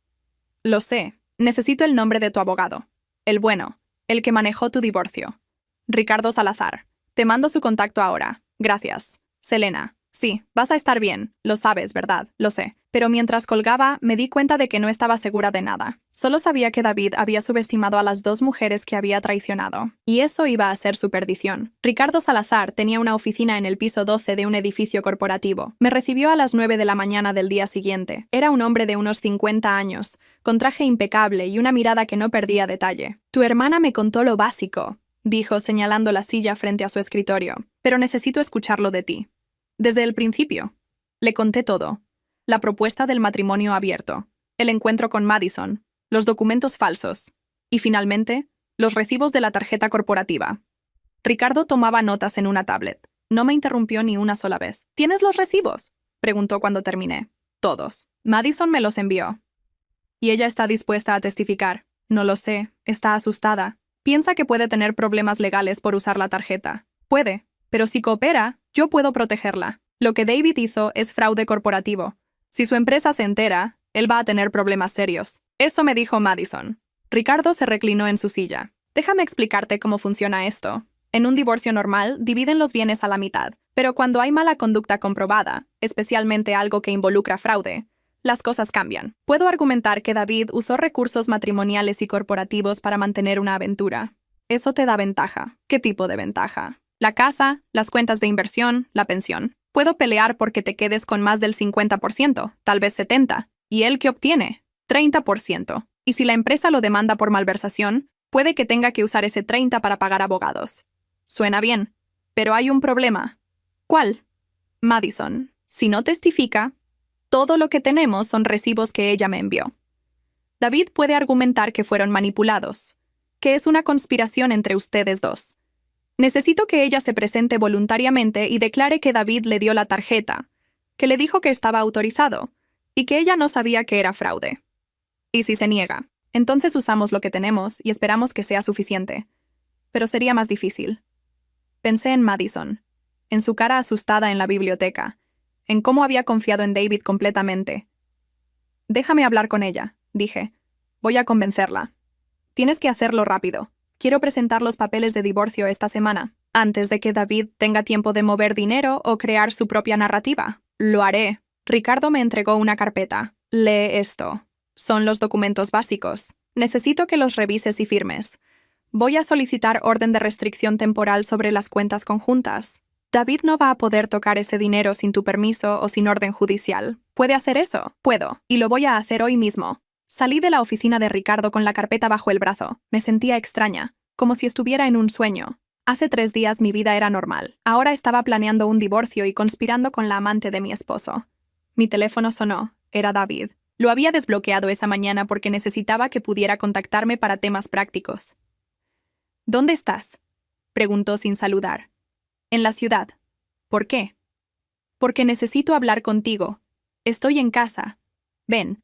Lo sé. Necesito el nombre de tu abogado. El bueno, el que manejó tu divorcio. Ricardo Salazar. Te mando su contacto ahora. Gracias. Selena. Sí, vas a estar bien. Lo sabes, ¿verdad? Lo sé. Pero mientras colgaba, me di cuenta de que no estaba segura de nada. Solo sabía que David había subestimado a las 2 mujeres que había traicionado. Y eso iba a ser su perdición. Ricardo Salazar tenía una oficina en el piso 12 de un edificio corporativo. Me recibió a las 9 de la mañana del día siguiente. Era un hombre de unos 50 años, con traje impecable y una mirada que no perdía detalle. Tu hermana me contó lo básico, dijo señalando la silla frente a su escritorio. Pero necesito escucharlo de ti. Desde el principio. Le conté todo. La propuesta del matrimonio abierto, el encuentro con Madison, los documentos falsos y, finalmente, los recibos de la tarjeta corporativa. Ricardo tomaba notas en una tablet. No me interrumpió ni una sola vez. ¿Tienes los recibos?, preguntó cuando terminé. Todos. Madison me los envió. Y ella está dispuesta a testificar. No lo sé. Está asustada. Piensa que puede tener problemas legales por usar la tarjeta. Puede. Pero si coopera, yo puedo protegerla. Lo que David hizo es fraude corporativo. Si su empresa se entera, él va a tener problemas serios. Eso me dijo Madison. Ricardo se reclinó en su silla. Déjame explicarte cómo funciona esto. En un divorcio normal, dividen los bienes a la mitad, pero cuando hay mala conducta comprobada, especialmente algo que involucra fraude, las cosas cambian. Puedo argumentar que David usó recursos matrimoniales y corporativos para mantener una aventura. Eso te da ventaja. ¿Qué tipo de ventaja? La casa, las cuentas de inversión, la pensión. Puedo pelear porque te quedes con más del 50%, tal vez 70%. ¿Y él qué obtiene? 30%. Y si la empresa lo demanda por malversación, puede que tenga que usar ese 30% para pagar abogados. Suena bien. Pero hay un problema. ¿Cuál? Madison. Si no testifica, todo lo que tenemos son recibos que ella me envió. David puede argumentar que fueron manipulados, que es una conspiración entre ustedes dos. Necesito que ella se presente voluntariamente y declare que David le dio la tarjeta, que le dijo que estaba autorizado y que ella no sabía que era fraude. Y si se niega, entonces usamos lo que tenemos y esperamos que sea suficiente. Pero sería más difícil. Pensé en Madison, en su cara asustada en la biblioteca, en cómo había confiado en David completamente. Déjame hablar con ella, dije. Voy a convencerla. Tienes que hacerlo rápido. Quiero presentar los papeles de divorcio esta semana, antes de que David tenga tiempo de mover dinero o crear su propia narrativa. Lo haré. Ricardo me entregó una carpeta. Lee esto. Son los documentos básicos. Necesito que los revises y firmes. Voy a solicitar orden de restricción temporal sobre las cuentas conjuntas. David no va a poder tocar ese dinero sin tu permiso o sin orden judicial. ¿Puede hacer eso? Puedo, y lo voy a hacer hoy mismo. Salí de la oficina de Ricardo con la carpeta bajo el brazo. Me sentía extraña, como si estuviera en un sueño. Hace 3 días mi vida era normal. Ahora estaba planeando un divorcio y conspirando con la amante de mi esposo. Mi teléfono sonó. Era David. Lo había desbloqueado esa mañana porque necesitaba que pudiera contactarme para temas prácticos. ¿Dónde estás?, preguntó sin saludar. En la ciudad. ¿Por qué? Porque necesito hablar contigo. Estoy en casa. Ven.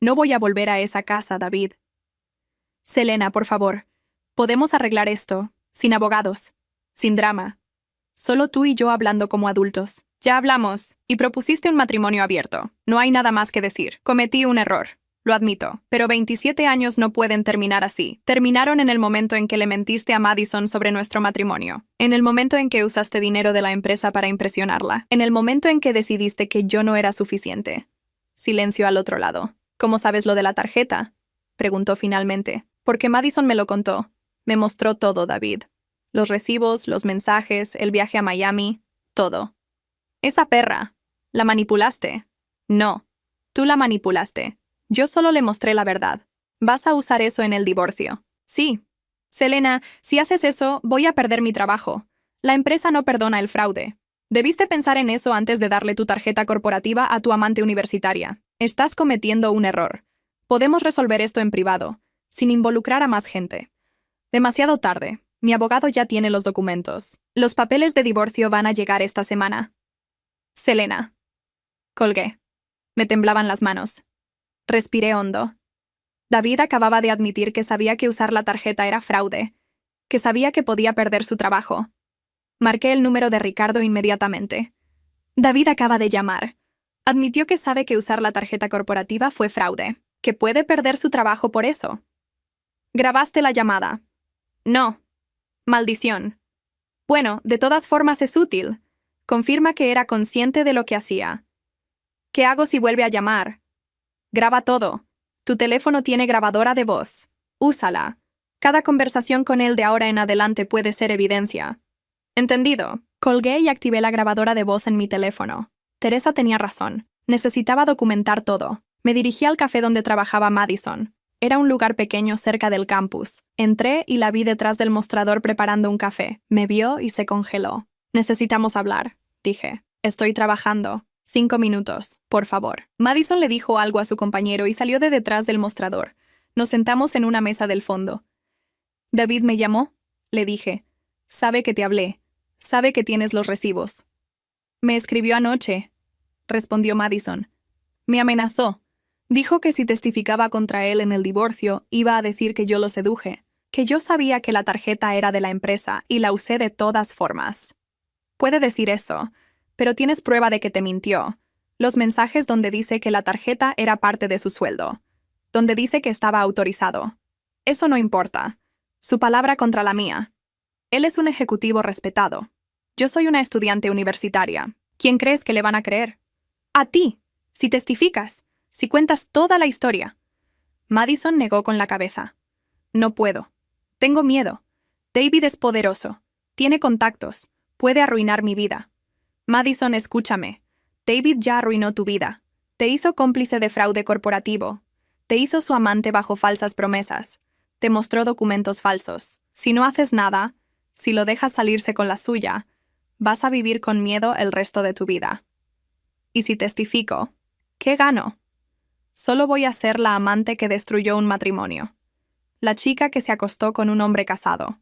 No voy a volver a esa casa, David. Selena, por favor. Podemos arreglar esto, sin abogados, sin drama. Solo tú y yo hablando como adultos. Ya hablamos, y propusiste un matrimonio abierto. No hay nada más que decir. Cometí un error. Lo admito, pero 27 años no pueden terminar así. Terminaron en el momento en que le mentiste a Madison sobre nuestro matrimonio. En el momento en que usaste dinero de la empresa para impresionarla. En el momento en que decidiste que yo no era suficiente. Silencio al otro lado. ¿Cómo sabes lo de la tarjeta?, preguntó finalmente. Porque Madison me lo contó. Me mostró todo, David. Los recibos, los mensajes, el viaje a Miami, todo. Esa perra. ¿La manipulaste? No. Tú la manipulaste. Yo solo le mostré la verdad. ¿Vas a usar eso en el divorcio? Sí. Selena, si haces eso, voy a perder mi trabajo. La empresa no perdona el fraude. Debiste pensar en eso antes de darle tu tarjeta corporativa a tu amante universitaria. Estás cometiendo un error. Podemos resolver esto en privado, sin involucrar a más gente. Demasiado tarde. Mi abogado ya tiene los documentos. Los papeles de divorcio van a llegar esta semana. Selena. Colgué. Me temblaban las manos. Respiré hondo. David acababa de admitir que sabía que usar la tarjeta era fraude, que sabía que podía perder su trabajo. Marqué el número de Ricardo inmediatamente. David acaba de llamar. Admitió que sabe que usar la tarjeta corporativa fue fraude, que puede perder su trabajo por eso. ¿Grabaste la llamada? No. Maldición. Bueno, de todas formas es útil. Confirma que era consciente de lo que hacía. ¿Qué hago si vuelve a llamar? Graba todo. Tu teléfono tiene grabadora de voz. Úsala. Cada conversación con él de ahora en adelante puede ser evidencia. Entendido. Colgué y activé la grabadora de voz en mi teléfono. Teresa tenía razón. Necesitaba documentar todo. Me dirigí al café donde trabajaba Madison. Era un lugar pequeño cerca del campus. Entré y la vi detrás del mostrador preparando un café. Me vio y se congeló. Necesitamos hablar, dije. Estoy trabajando. 5 minutos, por favor. Madison le dijo algo a su compañero y salió de detrás del mostrador. Nos sentamos en una mesa del fondo. ¿David me llamó?, le dije. Sabe que te hablé. Sabe que tienes los recibos. Me escribió anoche, respondió Madison. Me amenazó. Dijo que si testificaba contra él en el divorcio, iba a decir que yo lo seduje, que yo sabía que la tarjeta era de la empresa y la usé de todas formas. Puede decir eso, pero tienes prueba de que te mintió. Los mensajes donde dice que la tarjeta era parte de su sueldo, donde dice que estaba autorizado. Eso no importa. Su palabra contra la mía. Él es un ejecutivo respetado. Yo soy una estudiante universitaria. ¿Quién crees que le van a creer? A ti, si testificas, si cuentas toda la historia. Madison negó con la cabeza. No puedo. Tengo miedo. David es poderoso. Tiene contactos. Puede arruinar mi vida. Madison, escúchame. David ya arruinó tu vida. Te hizo cómplice de fraude corporativo. Te hizo su amante bajo falsas promesas. Te mostró documentos falsos. Si no haces nada, si lo dejas salirse con la suya, vas a vivir con miedo el resto de tu vida. Y si testifico, ¿qué gano? Solo voy a ser la amante que destruyó un matrimonio. La chica que se acostó con un hombre casado.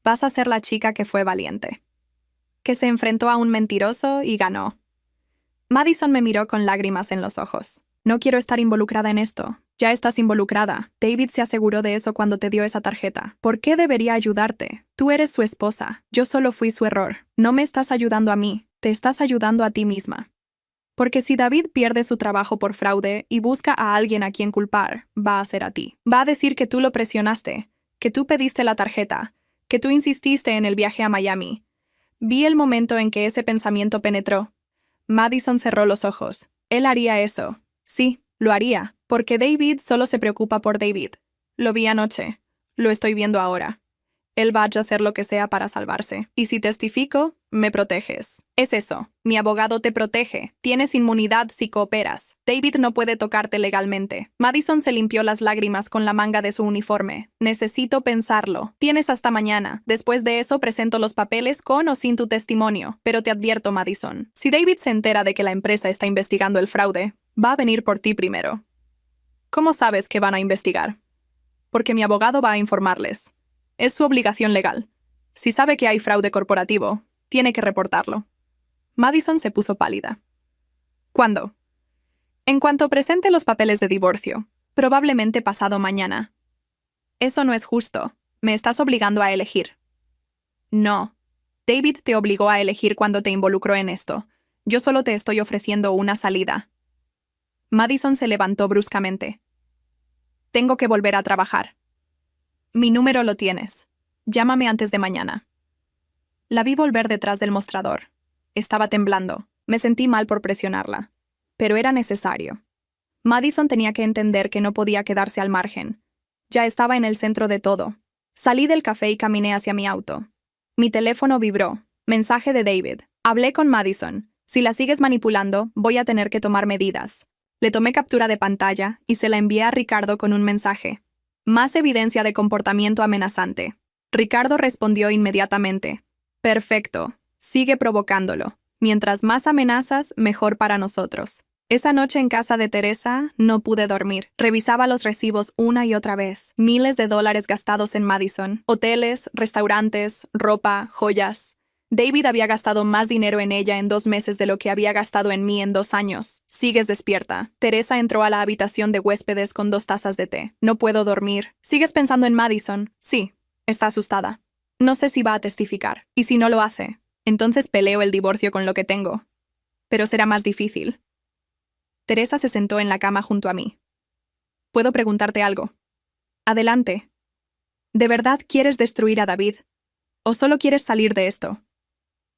Vas a ser la chica que fue valiente. Que se enfrentó a un mentiroso y ganó. Madison me miró con lágrimas en los ojos. No quiero estar involucrada en esto. Ya estás involucrada. David se aseguró de eso cuando te dio esa tarjeta. ¿Por qué debería ayudarte? Tú eres su esposa. Yo solo fui su error. No me estás ayudando a mí. Te estás ayudando a ti misma. Porque si David pierde su trabajo por fraude y busca a alguien a quien culpar, va a ser a ti. Va a decir que tú lo presionaste, que tú pediste la tarjeta, que tú insististe en el viaje a Miami. Vi el momento en que ese pensamiento penetró. Madison cerró los ojos. Él haría eso. Sí, lo haría, porque David solo se preocupa por David. Lo vi anoche. Lo estoy viendo ahora. Él va a hacer lo que sea para salvarse. Y si testifico, me proteges. Es eso. Mi abogado te protege. Tienes inmunidad si cooperas. David no puede tocarte legalmente. Madison se limpió las lágrimas con la manga de su uniforme. Necesito pensarlo. Tienes hasta mañana. Después de eso presento los papeles con o sin tu testimonio. Pero te advierto, Madison. Si David se entera de que la empresa está investigando el fraude, va a venir por ti primero. ¿Cómo sabes que van a investigar? Porque mi abogado va a informarles. Es su obligación legal. Si sabe que hay fraude corporativo, tiene que reportarlo. Madison se puso pálida. ¿Cuándo? En cuanto presente los papeles de divorcio, probablemente pasado mañana. Eso no es justo. Me estás obligando a elegir. No. David te obligó a elegir cuando te involucró en esto. Yo solo te estoy ofreciendo una salida. Madison se levantó bruscamente. Tengo que volver a trabajar. Mi número lo tienes. Llámame antes de mañana. La vi volver detrás del mostrador. Estaba temblando. Me sentí mal por presionarla. Pero era necesario. Madison tenía que entender que no podía quedarse al margen. Ya estaba en el centro de todo. Salí del café y caminé hacia mi auto. Mi teléfono vibró. Mensaje de David. Hablé con Madison. Si la sigues manipulando, voy a tener que tomar medidas. Le tomé captura de pantalla y se la envié a Ricardo con un mensaje. Más evidencia de comportamiento amenazante. Ricardo respondió inmediatamente. Perfecto. Sigue provocándolo. Mientras más amenazas, mejor para nosotros. Esa noche en casa de Teresa no pude dormir. Revisaba los recibos una y otra vez. Miles de dólares gastados en Madison. Hoteles, restaurantes, ropa, joyas. David había gastado más dinero en ella en 2 meses de lo que había gastado en mí en 2 años. Sigues despierta. Teresa entró a la habitación de huéspedes con 2 tazas de té. No puedo dormir. ¿Sigues pensando en Madison? Sí. Está asustada. No sé si va a testificar. Y si no lo hace, entonces peleo el divorcio con lo que tengo. Pero será más difícil. Teresa se sentó en la cama junto a mí. ¿Puedo preguntarte algo? Adelante. ¿De verdad quieres destruir a David? ¿O solo quieres salir de esto?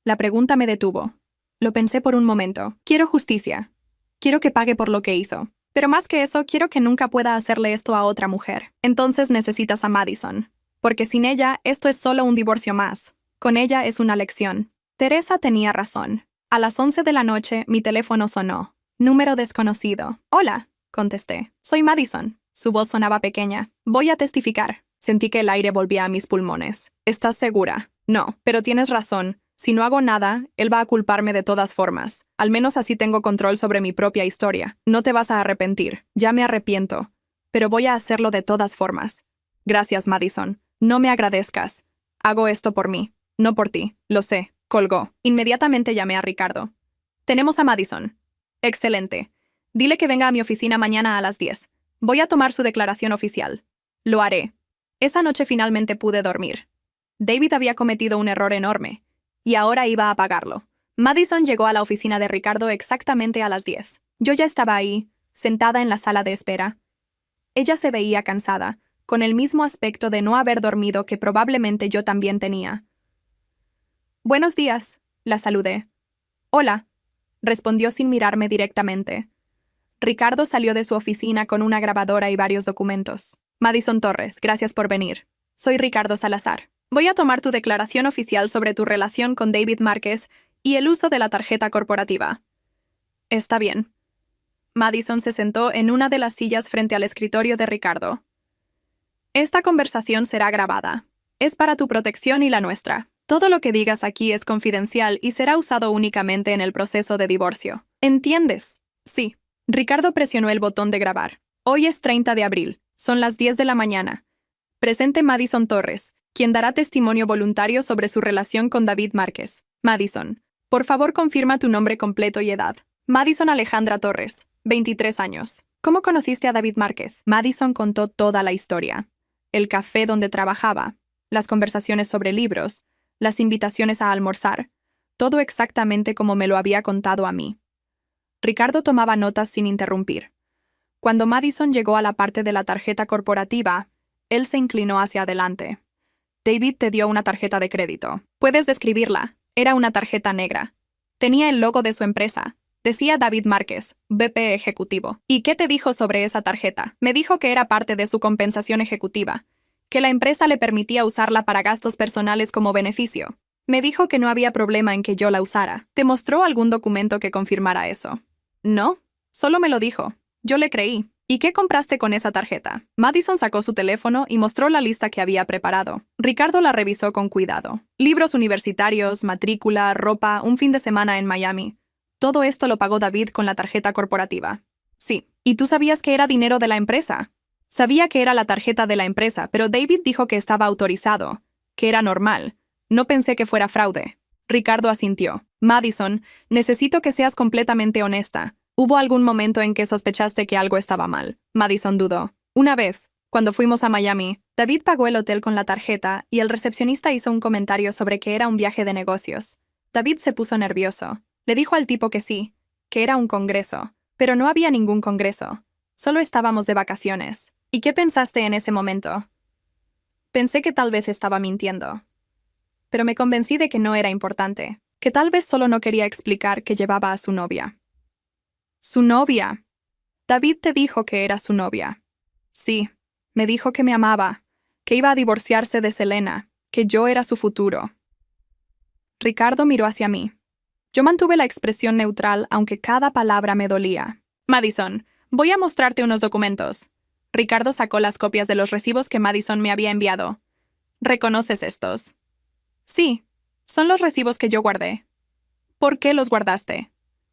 La pregunta me detuvo. Lo pensé por un momento. Quiero justicia. Quiero que pague por lo que hizo. Pero más que eso, quiero que nunca pueda hacerle esto a otra mujer. Entonces necesitas a Madison. Porque sin ella, esto es solo un divorcio más. Con ella es una lección. Teresa tenía razón. A las 11 de la noche, mi teléfono sonó. Número desconocido. Hola, contesté. Soy Madison. Su voz sonaba pequeña. Voy a testificar. Sentí que el aire volvía a mis pulmones. ¿Estás segura? No, pero tienes razón. Si no hago nada, él va a culparme de todas formas. Al menos así tengo control sobre mi propia historia. No te vas a arrepentir. Ya me arrepiento. Pero voy a hacerlo de todas formas. Gracias, Madison. No me agradezcas. Hago esto por mí, no por ti. Lo sé. Colgó. Inmediatamente llamé a Ricardo. Tenemos a Madison. Excelente. Dile que venga a mi oficina mañana a las 10. Voy a tomar su declaración oficial. Lo haré. Esa noche finalmente pude dormir. David había cometido un error enorme. Y ahora iba a pagarlo. Madison llegó a la oficina de Ricardo exactamente a las 10. Yo ya estaba ahí, sentada en la sala de espera. Ella se veía cansada, con el mismo aspecto de no haber dormido que probablemente yo también tenía. Buenos días, la saludé. Hola, respondió sin mirarme directamente. Ricardo salió de su oficina con una grabadora y varios documentos. Madison Torres, gracias por venir. Soy Ricardo Salazar. Voy a tomar tu declaración oficial sobre tu relación con David Márquez y el uso de la tarjeta corporativa. Está bien. Madison se sentó en una de las sillas frente al escritorio de Ricardo. Esta conversación será grabada. Es para tu protección y la nuestra. Todo lo que digas aquí es confidencial y será usado únicamente en el proceso de divorcio. ¿Entiendes? Sí. Ricardo presionó el botón de grabar. Hoy es 30 de abril. Son las 10 de la mañana. Presente Madison Torres, quien dará testimonio voluntario sobre su relación con David Márquez. Madison, por favor confirma tu nombre completo y edad. Madison Alejandra Torres, 23 años. ¿Cómo conociste a David Márquez? Madison contó toda la historia. El café donde trabajaba, las conversaciones sobre libros, las invitaciones a almorzar, todo exactamente como me lo había contado a mí. Ricardo tomaba notas sin interrumpir. Cuando Madison llegó a la parte de la tarjeta corporativa, él se inclinó hacia adelante. David te dio una tarjeta de crédito. Puedes describirla. Era una tarjeta negra. Tenía el logo de su empresa. Decía David Márquez, VP ejecutivo. ¿Y qué te dijo sobre esa tarjeta? Me dijo que era parte de su compensación ejecutiva, que la empresa le permitía usarla para gastos personales como beneficio. Me dijo que no había problema en que yo la usara. ¿Te mostró algún documento que confirmara eso? No, solo me lo dijo. Yo le creí. ¿Y qué compraste con esa tarjeta? Madison sacó su teléfono y mostró la lista que había preparado. Ricardo la revisó con cuidado. Libros universitarios, matrícula, ropa, un fin de semana en Miami. Todo esto lo pagó David con la tarjeta corporativa. Sí. ¿Y tú sabías que era dinero de la empresa? Sabía que era la tarjeta de la empresa, pero David dijo que estaba autorizado, que era normal. No pensé que fuera fraude. Ricardo asintió. Madison, necesito que seas completamente honesta. ¿Hubo algún momento en que sospechaste que algo estaba mal? Madison dudó. Una vez, cuando fuimos a Miami, David pagó el hotel con la tarjeta y el recepcionista hizo un comentario sobre que era un viaje de negocios. David se puso nervioso. Le dijo al tipo que sí, que era un congreso, pero no había ningún congreso. Solo estábamos de vacaciones. ¿Y qué pensaste en ese momento? Pensé que tal vez estaba mintiendo. Pero me convencí de que no era importante, que tal vez solo no quería explicar que llevaba a su novia. ¿Su novia? David te dijo que era su novia. Sí, me dijo que me amaba, que iba a divorciarse de Selena, que yo era su futuro. Ricardo miró hacia mí. Yo mantuve la expresión neutral, aunque cada palabra me dolía. Madison, voy a mostrarte unos documentos. Ricardo sacó las copias de los recibos que Madison me había enviado. ¿Reconoces estos? Sí, son los recibos que yo guardé. ¿Por qué los guardaste?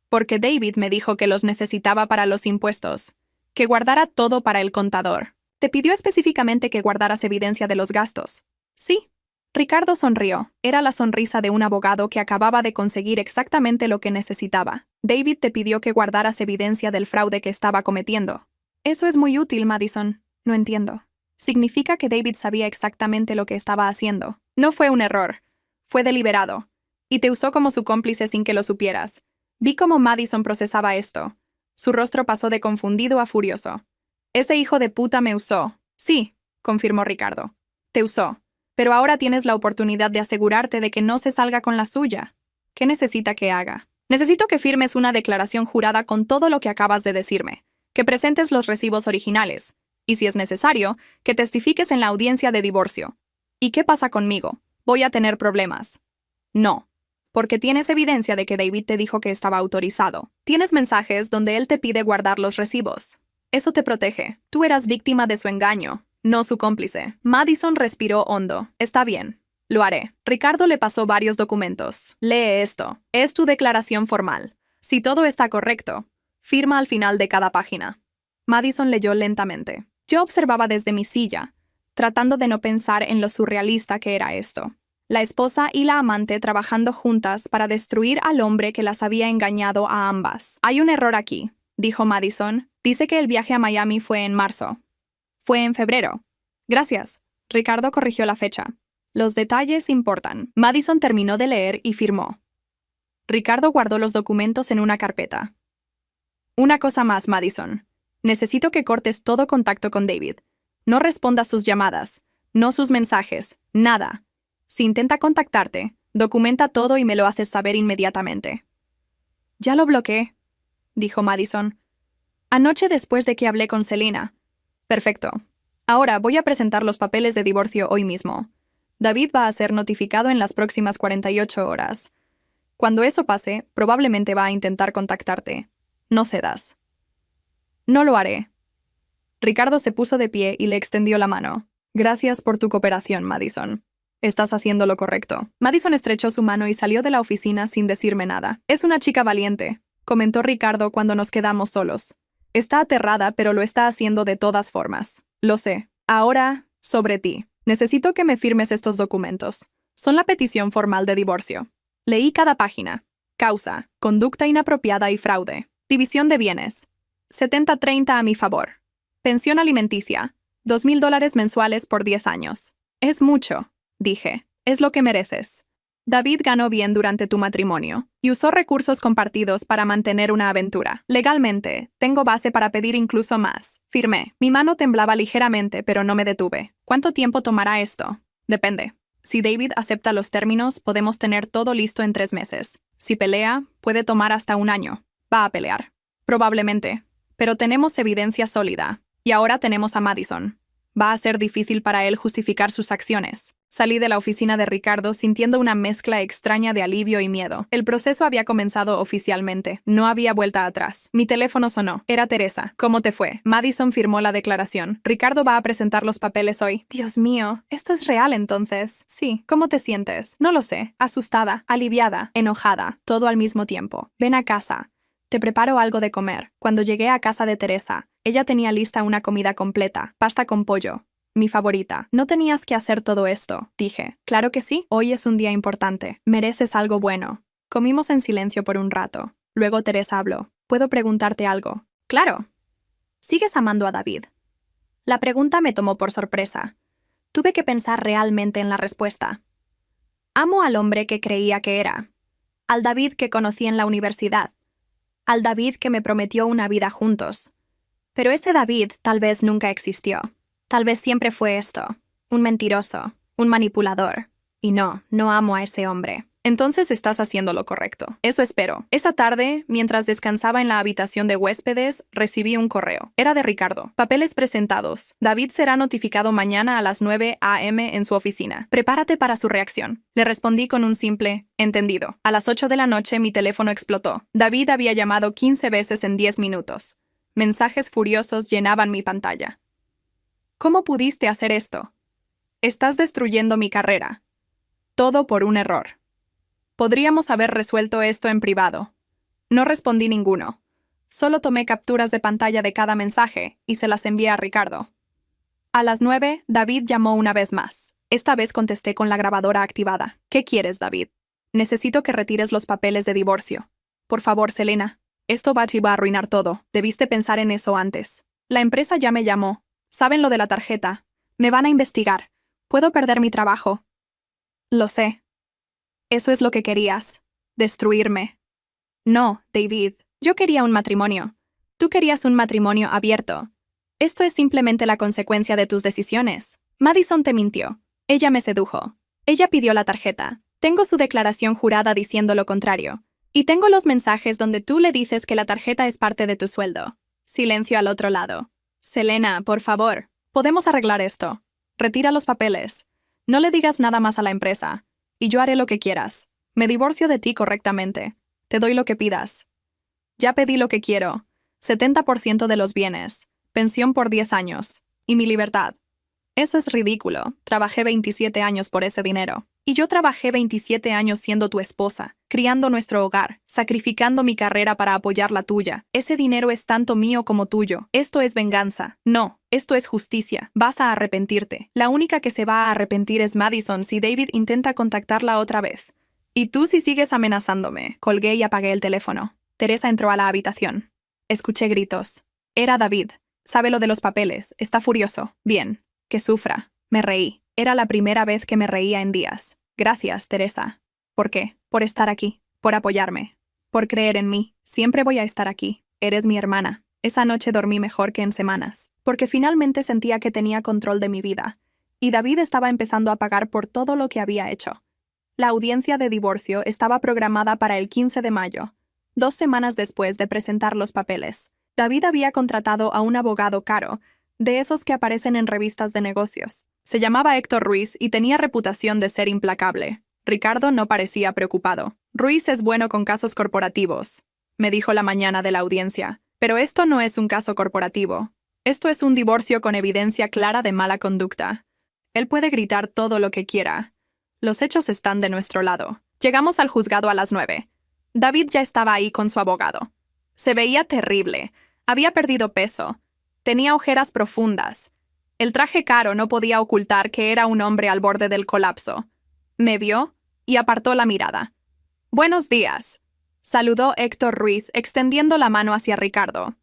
Porque David me dijo que los necesitaba para los impuestos, que guardara todo para el contador. ¿Te pidió específicamente que guardaras evidencia de los gastos? Sí. Ricardo sonrió. Era la sonrisa de un abogado que acababa de conseguir exactamente lo que necesitaba. David te pidió que guardaras evidencia del fraude que estaba cometiendo. Eso es muy útil, Madison. No entiendo. Significa que David sabía exactamente lo que estaba haciendo. No fue un error. Fue deliberado. Y te usó como su cómplice sin que lo supieras. Vi cómo Madison procesaba esto. Su rostro pasó de confundido a furioso. Ese hijo de puta me usó. Sí, confirmó Ricardo. Te usó. Pero ahora tienes la oportunidad de asegurarte de que no se salga con la suya. ¿Qué necesita que haga? Necesito que firmes una declaración jurada con todo lo que acabas de decirme, que presentes los recibos originales, y si es necesario, que testifiques en la audiencia de divorcio. ¿Y qué pasa conmigo? ¿Voy a tener problemas? No. Porque tienes evidencia de que David te dijo que estaba autorizado. Tienes mensajes donde él te pide guardar los recibos. Eso te protege. Tú eras víctima de su engaño, no su cómplice. Madison respiró hondo. Está bien. Lo haré. Ricardo le pasó varios documentos. Lee esto. Es tu declaración formal. Si todo está correcto, firma al final de cada página. Madison leyó lentamente. Yo observaba desde mi silla, tratando de no pensar en lo surrealista que era esto. La esposa y la amante trabajando juntas para destruir al hombre que las había engañado a ambas. Hay un error aquí, dijo Madison. Dice que el viaje a Miami fue en marzo. Fue en febrero. Gracias. Ricardo corrigió la fecha. Los detalles importan. Madison terminó de leer y firmó. Ricardo guardó los documentos en una carpeta. Una cosa más, Madison. Necesito que cortes todo contacto con David. No respondas sus llamadas, no sus mensajes, nada. Si intenta contactarte, documenta todo y me lo haces saber inmediatamente. Ya lo bloqueé, dijo Madison. Anoche después de que hablé con Selena. Perfecto. Ahora voy a presentar los papeles de divorcio hoy mismo. David va a ser notificado en las próximas 48 horas. Cuando eso pase, probablemente va a intentar contactarte. No cedas. No lo haré. Ricardo se puso de pie y le extendió la mano. Gracias por tu cooperación, Madison. Estás haciendo lo correcto. Madison estrechó su mano y salió de la oficina sin decirme nada. Es una chica valiente, comentó Ricardo cuando nos quedamos solos. Está aterrada, pero lo está haciendo de todas formas. Lo sé. Ahora, sobre ti. Necesito que me firmes estos documentos. Son la petición formal de divorcio. Leí cada página. Causa, conducta inapropiada y fraude. División de bienes. 70-30 a mi favor. Pensión alimenticia. $2,000 mensuales por 10 años. Es mucho, dije. Es lo que mereces. David ganó bien durante tu matrimonio y usó recursos compartidos para mantener una aventura. Legalmente, tengo base para pedir incluso más. Firmé. Mi mano temblaba ligeramente, pero no me detuve. ¿Cuánto tiempo tomará esto? Depende. Si David acepta los términos, podemos tener todo listo en 3 meses. Si pelea, puede tomar hasta 1 año. Va a pelear. Probablemente. Pero tenemos evidencia sólida. Y ahora tenemos a Madison. Va a ser difícil para él justificar sus acciones. Salí de la oficina de Ricardo sintiendo una mezcla extraña de alivio y miedo. El proceso había comenzado oficialmente. No había vuelta atrás. Mi teléfono sonó. Era Teresa. ¿Cómo te fue? Madison firmó la declaración. Ricardo va a presentar los papeles hoy. Dios mío, ¿esto es real entonces? Sí. ¿Cómo te sientes? No lo sé. Asustada, aliviada, enojada, todo al mismo tiempo. Ven a casa. Te preparo algo de comer. Cuando llegué a casa de Teresa, ella tenía lista una comida completa, pasta con pollo. Mi favorita. No tenías que hacer todo esto, dije. Claro que sí, hoy es un día importante. Mereces algo bueno. Comimos en silencio por un rato. Luego Teresa habló. ¿Puedo preguntarte algo? Claro. ¿Sigues amando a David? La pregunta me tomó por sorpresa. Tuve que pensar realmente en la respuesta. Amo al hombre que creía que era. Al David que conocí en la universidad. Al David que me prometió una vida juntos. Pero ese David tal vez nunca existió. Tal vez siempre fue esto, un mentiroso, un manipulador. Y no amo a ese hombre. Entonces estás haciendo lo correcto. Eso espero. Esa tarde, mientras descansaba en la habitación de huéspedes, recibí un correo. Era de Ricardo. Papeles presentados. David será notificado mañana a las 9 a.m. en su oficina. Prepárate para su reacción. Le respondí con un simple, entendido. A las 8 de la noche mi teléfono explotó. David había llamado 15 veces en 10 minutos. Mensajes furiosos llenaban mi pantalla. ¿Cómo pudiste hacer esto? Estás destruyendo mi carrera. Todo por un error. Podríamos haber resuelto esto en privado. No respondí ninguno. Solo tomé capturas de pantalla de cada mensaje y se las envié a Ricardo. A las 9, David llamó una vez más. Esta vez contesté con la grabadora activada. ¿Qué quieres, David? Necesito que retires los papeles de divorcio. Por favor, Selena. Esto va a arruinar todo. Debiste pensar en eso antes. La empresa ya me llamó. Saben lo de la tarjeta. Me van a investigar. Puedo perder mi trabajo. Lo sé. Eso es lo que querías. Destruirme. No, David. Yo quería un matrimonio. Tú querías un matrimonio abierto. Esto es simplemente la consecuencia de tus decisiones. Madison te mintió. Ella me sedujo. Ella pidió la tarjeta. Tengo su declaración jurada diciendo lo contrario. Y tengo los mensajes donde tú le dices que la tarjeta es parte de tu sueldo. Silencio al otro lado. Selena, por favor, podemos arreglar esto. Retira los papeles. No le digas nada más a la empresa. Y yo haré lo que quieras. Me divorcio de ti correctamente. Te doy lo que pidas. Ya pedí lo que quiero. 70% de los bienes. Pensión por 10 años. Y mi libertad. Eso es ridículo. Trabajé 27 años por ese dinero. Y yo trabajé 27 años siendo tu esposa, criando nuestro hogar, sacrificando mi carrera para apoyar la tuya. Ese dinero es tanto mío como tuyo. Esto es venganza. No, esto es justicia. Vas a arrepentirte. La única que se va a arrepentir es Madison si David intenta contactarla otra vez. Y tú si sigues amenazándome. Colgué y apagué el teléfono. Teresa entró a la habitación. Escuché gritos. Era David. Sabe lo de los papeles. Está furioso. Bien. Que sufra. Me reí. Era la primera vez que me reía en días. Gracias, Teresa. ¿Por qué? Por estar aquí. Por apoyarme. Por creer en mí. Siempre voy a estar aquí. Eres mi hermana. Esa noche dormí mejor que en semanas. Porque finalmente sentía que tenía control de mi vida. Y David estaba empezando a pagar por todo lo que había hecho. La audiencia de divorcio estaba programada para el 15 de mayo, 2 semanas después de presentar los papeles. David había contratado a un abogado caro, de esos que aparecen en revistas de negocios. Se llamaba Héctor Ruiz y tenía reputación de ser implacable. Ricardo no parecía preocupado. Ruiz es bueno con casos corporativos, me dijo la mañana de la audiencia. Pero esto no es un caso corporativo. Esto es un divorcio con evidencia clara de mala conducta. Él puede gritar todo lo que quiera. Los hechos están de nuestro lado. Llegamos al juzgado a las 9. David ya estaba ahí con su abogado. Se veía terrible. Había perdido peso. Tenía ojeras profundas. El traje caro no podía ocultar que era un hombre al borde del colapso. Me vio y apartó la mirada. «Buenos días», saludó Héctor Ruiz extendiendo la mano hacia Ricardo.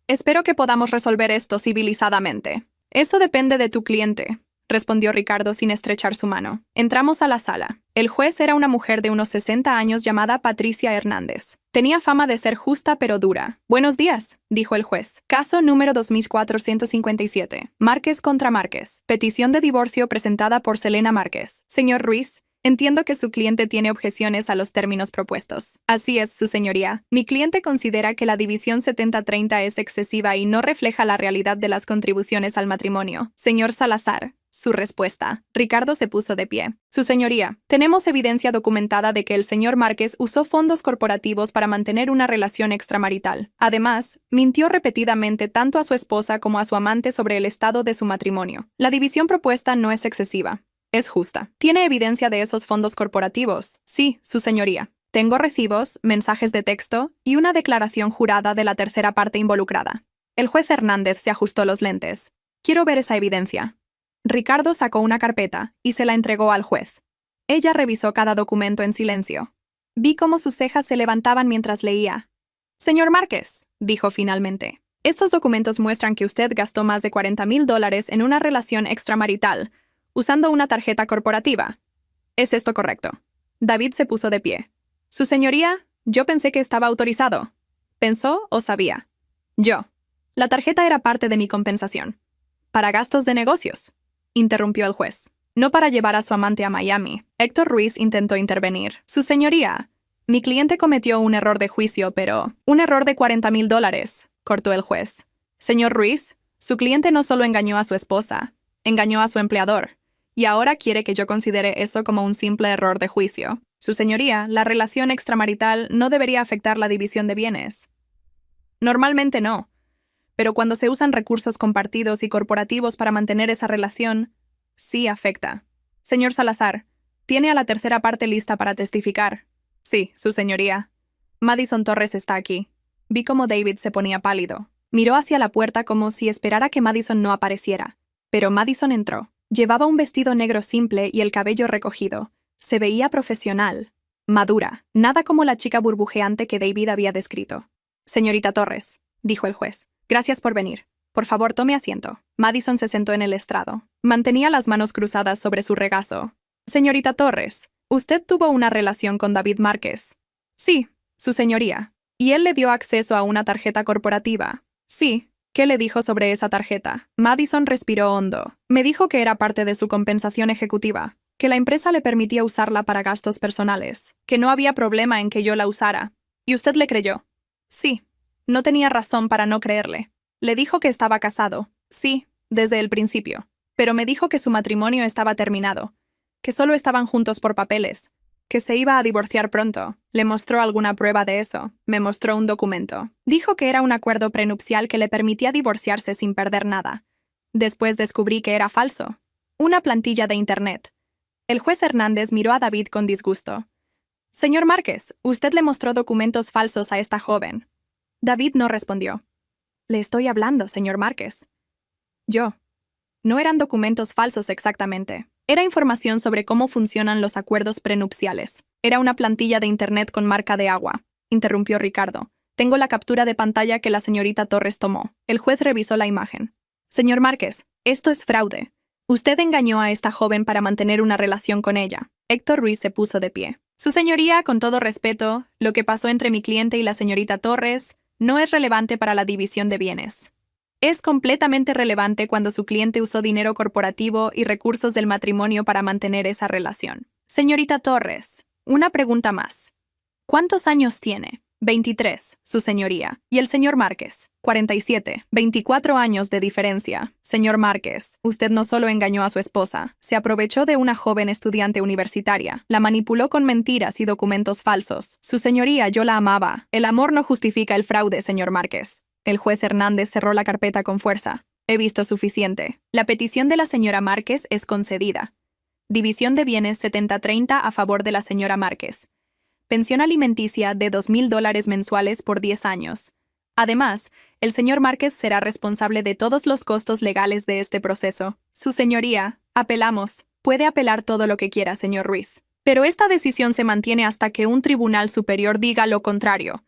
«Espero que podamos resolver esto civilizadamente». «Eso depende de tu cliente», respondió Ricardo sin estrechar su mano. Entramos a la sala. El juez era una mujer de unos 60 años llamada Patricia Hernández. Tenía fama de ser justa pero dura. «Buenos días», dijo el juez. Caso número 2457. Márquez contra Márquez. Petición de divorcio presentada por Selena Márquez. Señor Ruiz, Entiendo que su cliente tiene objeciones a los términos propuestos. Así es, su señoría. Mi cliente considera que la división 70-30 es excesiva y no refleja la realidad de las contribuciones al matrimonio. Señor Salazar, su respuesta. Ricardo se puso de pie. Su señoría, tenemos evidencia documentada de que el señor Márquez usó fondos corporativos para mantener una relación extramarital. Además, mintió repetidamente tanto a su esposa como a su amante sobre el estado de su matrimonio. La división propuesta no es excesiva. Es justa. ¿Tiene evidencia de esos fondos corporativos? Sí, su señoría. Tengo recibos, mensajes de texto y una declaración jurada de la tercera parte involucrada. El juez Hernández se ajustó los lentes. Quiero ver esa evidencia. Ricardo sacó una carpeta y se la entregó al juez. Ella revisó cada documento en silencio. Vi cómo sus cejas se levantaban mientras leía. Señor Márquez, dijo finalmente, estos documentos muestran que usted gastó más de $40,000 en una relación extramarital, usando una tarjeta corporativa. ¿Es esto correcto? David se puso de pie. Su señoría, yo pensé que estaba autorizado. ¿Pensó o sabía? Yo. La tarjeta era parte de mi compensación. Para gastos de negocios, interrumpió el juez. No para llevar a su amante a Miami. Héctor Ruiz intentó intervenir. Su señoría, mi cliente cometió un error de juicio, pero... Un error de $40,000, cortó el juez. Señor Ruiz, su cliente no solo engañó a su esposa, engañó a su empleador. Y ahora quiere que yo considere eso como un simple error de juicio. Su señoría, la relación extramarital no debería afectar la división de bienes. Normalmente no, pero cuando se usan recursos compartidos y corporativos para mantener esa relación, sí afecta. Señor Salazar, ¿tiene a la tercera parte lista para testificar? Sí, su señoría. Madison Torres está aquí. Vi cómo David se ponía pálido. Miró hacia la puerta como si esperara que Madison no apareciera, pero Madison entró. Llevaba un vestido negro simple y el cabello recogido. Se veía profesional, madura, nada como la chica burbujeante que David había descrito. Señorita Torres, dijo el juez, gracias por venir. Por favor, tome asiento. Madison se sentó en el estrado. Mantenía las manos cruzadas sobre su regazo. Señorita Torres, ¿usted tuvo una relación con David Márquez? Sí, su señoría. ¿Y él le dio acceso a una tarjeta corporativa? Sí. ¿Qué le dijo sobre esa tarjeta? Madison respiró hondo. Me dijo que era parte de su compensación ejecutiva, que la empresa le permitía usarla para gastos personales, que no había problema en que yo la usara. ¿Y usted le creyó? Sí. No tenía razón para no creerle. Le dijo que estaba casado. Sí, desde el principio. Pero me dijo que su matrimonio estaba terminado, que solo estaban juntos por papeles, que se iba a divorciar pronto. ¿Le mostró alguna prueba de eso? Me mostró un documento. Dijo que era un acuerdo prenupcial que le permitía divorciarse sin perder nada. Después descubrí que era falso. Una plantilla de Internet. El juez Hernández miró a David con disgusto. Señor Márquez, usted le mostró documentos falsos a esta joven. David no respondió. Le estoy hablando, señor Márquez. Yo. No eran documentos falsos exactamente. Era información sobre cómo funcionan los acuerdos prenupciales. Era una plantilla de Internet con marca de agua, interrumpió Ricardo. Tengo la captura de pantalla que la señorita Torres tomó. El juez revisó la imagen. Señor Márquez, esto es fraude. Usted engañó a esta joven para mantener una relación con ella. Héctor Ruiz se puso de pie. Su señoría, con todo respeto, lo que pasó entre mi cliente y la señorita Torres no es relevante para la división de bienes. Es completamente relevante cuando su cliente usó dinero corporativo y recursos del matrimonio para mantener esa relación. Señorita Torres, una pregunta más. ¿Cuántos años tiene? 23, su señoría. ¿Y el señor Márquez? 47, 24 años de diferencia. Señor Márquez, usted no solo engañó a su esposa, se aprovechó de una joven estudiante universitaria, la manipuló con mentiras y documentos falsos. Su señoría, yo la amaba. El amor no justifica el fraude, señor Márquez. El juez Hernández cerró la carpeta con fuerza. He visto suficiente. La petición de la señora Márquez es concedida. División de bienes 70-30 a favor de la señora Márquez. Pensión alimenticia de $2,000 mensuales por 10 años. Además, el señor Márquez será responsable de todos los costos legales de este proceso. Su señoría, apelamos. Puede apelar todo lo que quiera, señor Ruiz. Pero esta decisión se mantiene hasta que un tribunal superior diga lo contrario.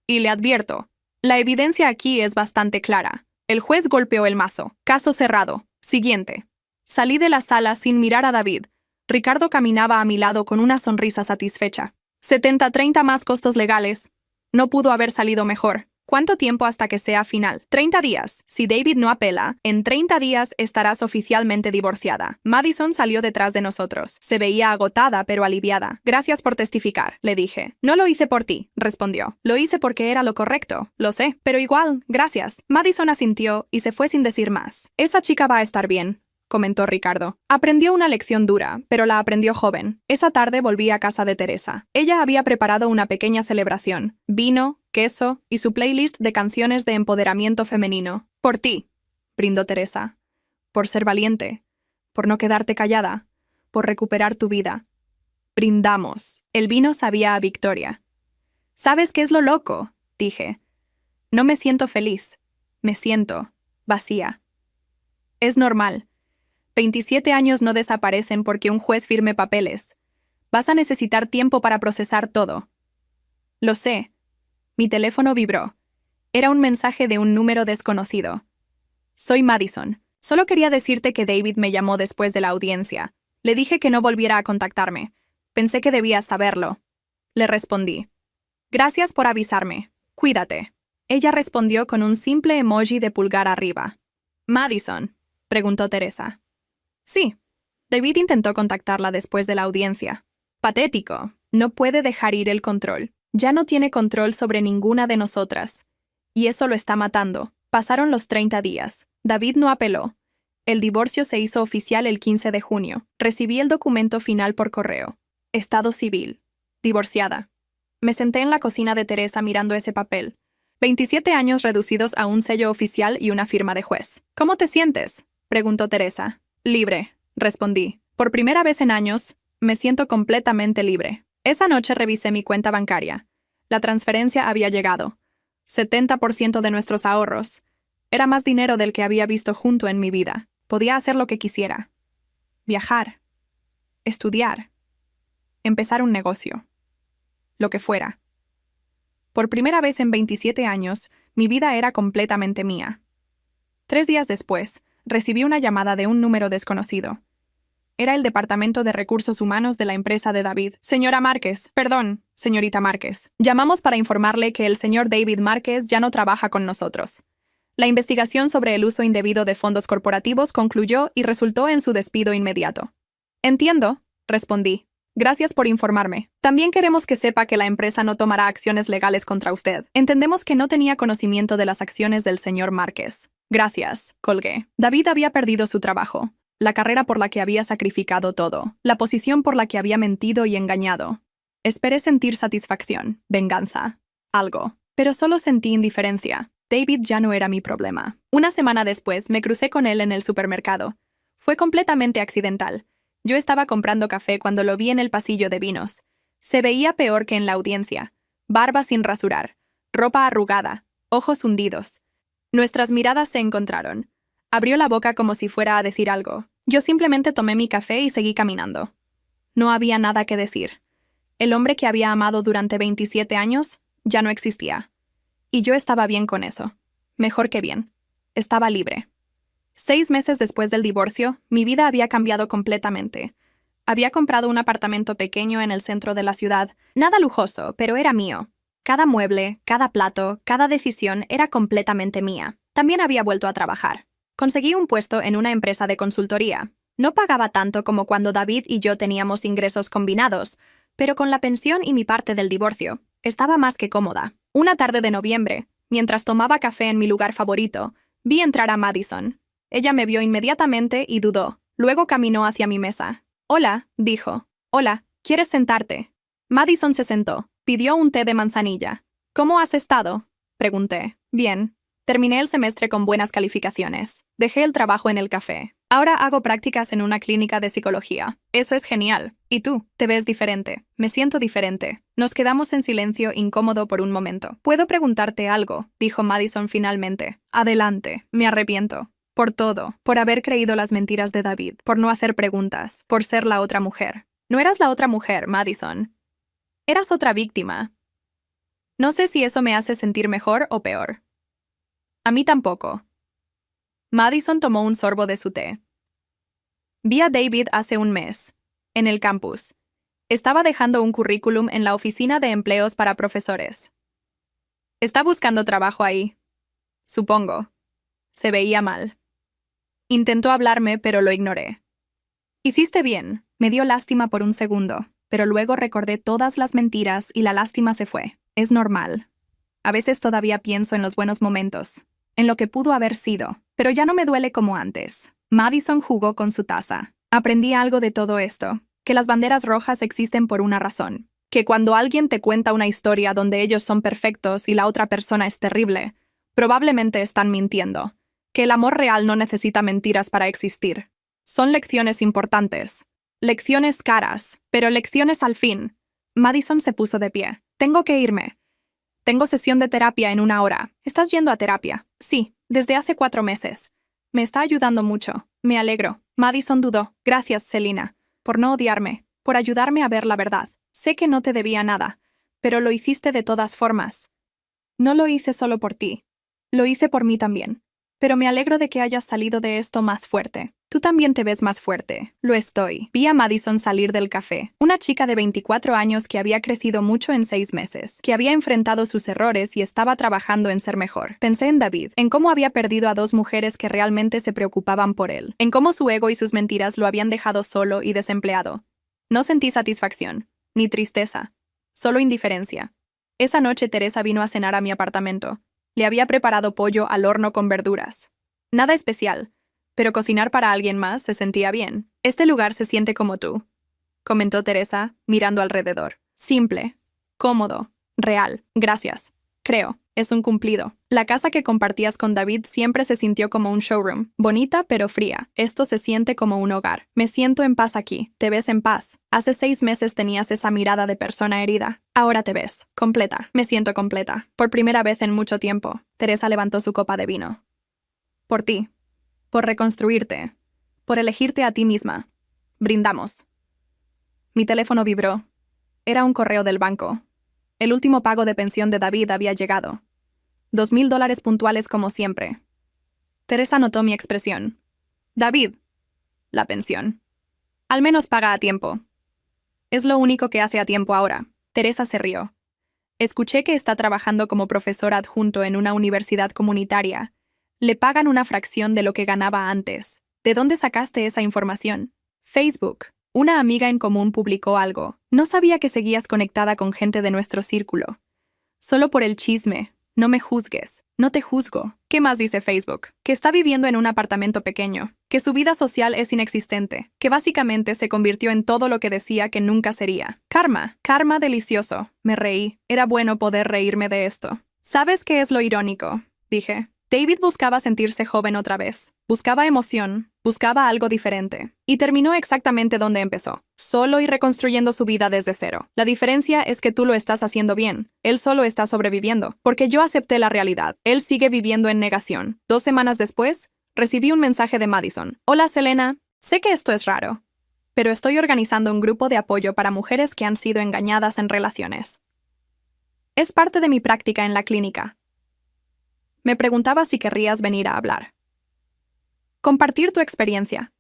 Y le advierto, la evidencia aquí es bastante clara. El juez golpeó el mazo. Caso cerrado. Siguiente. Salí de la sala sin mirar a David. Ricardo caminaba a mi lado con una sonrisa satisfecha. 70-30 más costos legales. No pudo haber salido mejor. ¿Cuánto tiempo hasta que sea final? 30 días. Si David no apela, en 30 días estarás oficialmente divorciada. Madison salió detrás de nosotros. Se veía agotada pero aliviada. Gracias por testificar, le dije. No lo hice por ti, respondió. Lo hice porque era lo correcto. Lo sé, pero igual, gracias. Madison asintió y se fue sin decir más. Esa chica va a estar bien, comentó Ricardo. Aprendió una lección dura, pero la aprendió joven. Esa tarde volví a casa de Teresa. Ella había preparado una pequeña celebración. Vino, queso y su playlist de canciones de empoderamiento femenino. Por ti, brindó Teresa. Por ser valiente. Por no quedarte callada. Por recuperar tu vida. Brindamos. El vino sabía a victoria. ¿Sabes qué es lo loco?, dije. No me siento feliz. Me siento vacía. Es normal. 27 años no desaparecen porque un juez firme papeles. Vas a necesitar tiempo para procesar todo. Lo sé. Mi teléfono vibró. Era un mensaje de un número desconocido. Soy Madison. Solo quería decirte que David me llamó después de la audiencia. Le dije que no volviera a contactarme. Pensé que debías saberlo. Le respondí. Gracias por avisarme. Cuídate. Ella respondió con un simple emoji de pulgar arriba. Madison, preguntó Teresa. Sí. David intentó contactarla después de la audiencia. Patético. No puede dejar ir el control. Ya no tiene control sobre ninguna de nosotras. Y eso lo está matando. Pasaron los 30 días. David no apeló. El divorcio se hizo oficial el 15 de junio. Recibí el documento final por correo. Estado civil. Divorciada. Me senté en la cocina de Teresa mirando ese papel. 27 años reducidos a un sello oficial y una firma de juez. ¿Cómo te sientes?, preguntó Teresa. Libre, respondí. Por primera vez en años, me siento completamente libre. Esa noche revisé mi cuenta bancaria. La transferencia había llegado. 70% de nuestros ahorros. Era más dinero del que había visto junto en mi vida. Podía hacer lo que quisiera. Viajar. Estudiar. Empezar un negocio. Lo que fuera. Por primera vez en 27 años, mi vida era completamente mía. 3 días después, recibí una llamada de un número desconocido. Era el Departamento de Recursos Humanos de la empresa de David. Señora Márquez, perdón, señorita Márquez. Llamamos para informarle que el señor David Márquez ya no trabaja con nosotros. La investigación sobre el uso indebido de fondos corporativos concluyó y resultó en su despido inmediato. Entiendo, respondí. Gracias por informarme. También queremos que sepa que la empresa no tomará acciones legales contra usted. Entendemos que no tenía conocimiento de las acciones del señor Márquez. Gracias, colgué. David había perdido su trabajo, la carrera por la que había sacrificado todo, la posición por la que había mentido y engañado. Esperé sentir satisfacción, venganza, algo, pero solo sentí indiferencia. David ya no era mi problema. Una semana después me crucé con él en el supermercado. Fue completamente accidental. Yo estaba comprando café cuando lo vi en el pasillo de vinos. Se veía peor que en la audiencia. Barba sin rasurar, ropa arrugada, ojos hundidos. Nuestras miradas se encontraron. Abrió la boca como si fuera a decir algo. Yo simplemente tomé mi café y seguí caminando. No había nada que decir. El hombre que había amado durante 27 años ya no existía. Y yo estaba bien con eso. Mejor que bien. Estaba libre. 6 meses después del divorcio, mi vida había cambiado completamente. Había comprado un apartamento pequeño en el centro de la ciudad. Nada lujoso, pero era mío. Cada mueble, cada plato, cada decisión era completamente mía. También había vuelto a trabajar. Conseguí un puesto en una empresa de consultoría. No pagaba tanto como cuando David y yo teníamos ingresos combinados, pero con la pensión y mi parte del divorcio, estaba más que cómoda. Una tarde de noviembre, mientras tomaba café en mi lugar favorito, vi entrar a Madison. Ella me vio inmediatamente y dudó. Luego caminó hacia mi mesa. «Hola», dijo. «Hola, ¿quieres sentarte?» Madison se sentó. Pidió un té de manzanilla. «¿Cómo has estado?», pregunté. «Bien. Terminé el semestre con buenas calificaciones. Dejé el trabajo en el café. Ahora hago prácticas en una clínica de psicología. Eso es genial. ¿Y tú? Te ves diferente. Me siento diferente». Nos quedamos en silencio incómodo por un momento. «¿Puedo preguntarte algo?», dijo Madison finalmente. «Adelante. Me arrepiento. Por todo. Por haber creído las mentiras de David. Por no hacer preguntas. Por ser la otra mujer». «No eras la otra mujer, Madison. Eras otra víctima. No sé si eso me hace sentir mejor o peor». «A mí tampoco». Madison tomó un sorbo de su té. «Vi a David hace un mes. En el campus. Estaba dejando un currículum en la oficina de empleos para profesores. Está buscando trabajo ahí. Supongo. Se veía mal. Intentó hablarme, pero lo ignoré. Hiciste bien. Me dio lástima por un segundo, pero luego recordé todas las mentiras y la lástima se fue. Es normal. A veces todavía pienso en los buenos momentos, en lo que pudo haber sido, pero ya no me duele como antes. Madison jugó con su taza. Aprendí algo de todo esto, que las banderas rojas existen por una razón, que cuando alguien te cuenta una historia donde ellos son perfectos y la otra persona es terrible, probablemente están mintiendo, que el amor real no necesita mentiras para existir. Son lecciones importantes, lecciones caras, pero lecciones al fin. Madison se puso de pie. Tengo que irme. Tengo sesión de terapia en 1 hora. ¿Estás yendo a terapia? Sí, desde hace 4 meses. Me está ayudando mucho. Me alegro. Madison dudó. Gracias, Selina, por no odiarme, por ayudarme a ver la verdad. Sé que no te debía nada, pero lo hiciste de todas formas. No lo hice solo por ti. Lo hice por mí también. Pero me alegro de que hayas salido de esto más fuerte. Tú también te ves más fuerte. Lo estoy. Vi a Madison salir del café. Una chica de 24 años que había crecido mucho en 6 meses, que había enfrentado sus errores y estaba trabajando en ser mejor. Pensé en David, en cómo había perdido a 2 mujeres que realmente se preocupaban por él, en cómo su ego y sus mentiras lo habían dejado solo y desempleado. No sentí satisfacción, ni tristeza, solo indiferencia. Esa noche Teresa vino a cenar a mi apartamento. Le había preparado pollo al horno con verduras. Nada especial, pero cocinar para alguien más se sentía bien. Este lugar se siente como tú, comentó Teresa, mirando alrededor. Simple, cómodo, real. Gracias. Creo, es un cumplido. La casa que compartías con David siempre se sintió como un showroom, bonita pero fría. Esto se siente como un hogar. Me siento en paz aquí. Te ves en paz. Hace 6 meses tenías esa mirada de persona herida. Ahora te ves. Completa. Me siento completa. Por primera vez en mucho tiempo. Teresa levantó su copa de vino. Por ti. Por reconstruirte. Por elegirte a ti misma. Brindamos. Mi teléfono vibró. Era un correo del banco. El último pago de pensión de David había llegado. $2,000 puntuales como siempre. Teresa notó mi expresión. David. La pensión. Al menos paga a tiempo. Es lo único que hace a tiempo ahora. Teresa se rió. Escuché que está trabajando como profesor adjunto en una universidad comunitaria. Le pagan una fracción de lo que ganaba antes. ¿De dónde sacaste esa información? Facebook. Una amiga en común publicó algo. No sabía que seguías conectada con gente de nuestro círculo. Solo por el chisme. No me juzgues. No te juzgo. ¿Qué más dice Facebook? Que está viviendo en un apartamento pequeño. Que su vida social es inexistente. Que básicamente se convirtió en todo lo que decía que nunca sería. Karma. Karma delicioso. Me reí. Era bueno poder reírme de esto. ¿Sabes qué es lo irónico? Dije. David buscaba sentirse joven otra vez. Buscaba emoción. Buscaba algo diferente. Y terminó exactamente donde empezó. Solo y reconstruyendo su vida desde cero. La diferencia es que tú lo estás haciendo bien. Él solo está sobreviviendo. Porque yo acepté la realidad. Él sigue viviendo en negación. 2 semanas después, recibí un mensaje de Madison. Hola, Selena. Sé que esto es raro, pero estoy organizando un grupo de apoyo para mujeres que han sido engañadas en relaciones. Es parte de mi práctica en la clínica. Me preguntaba si querrías venir a hablar. Compartir tu experiencia.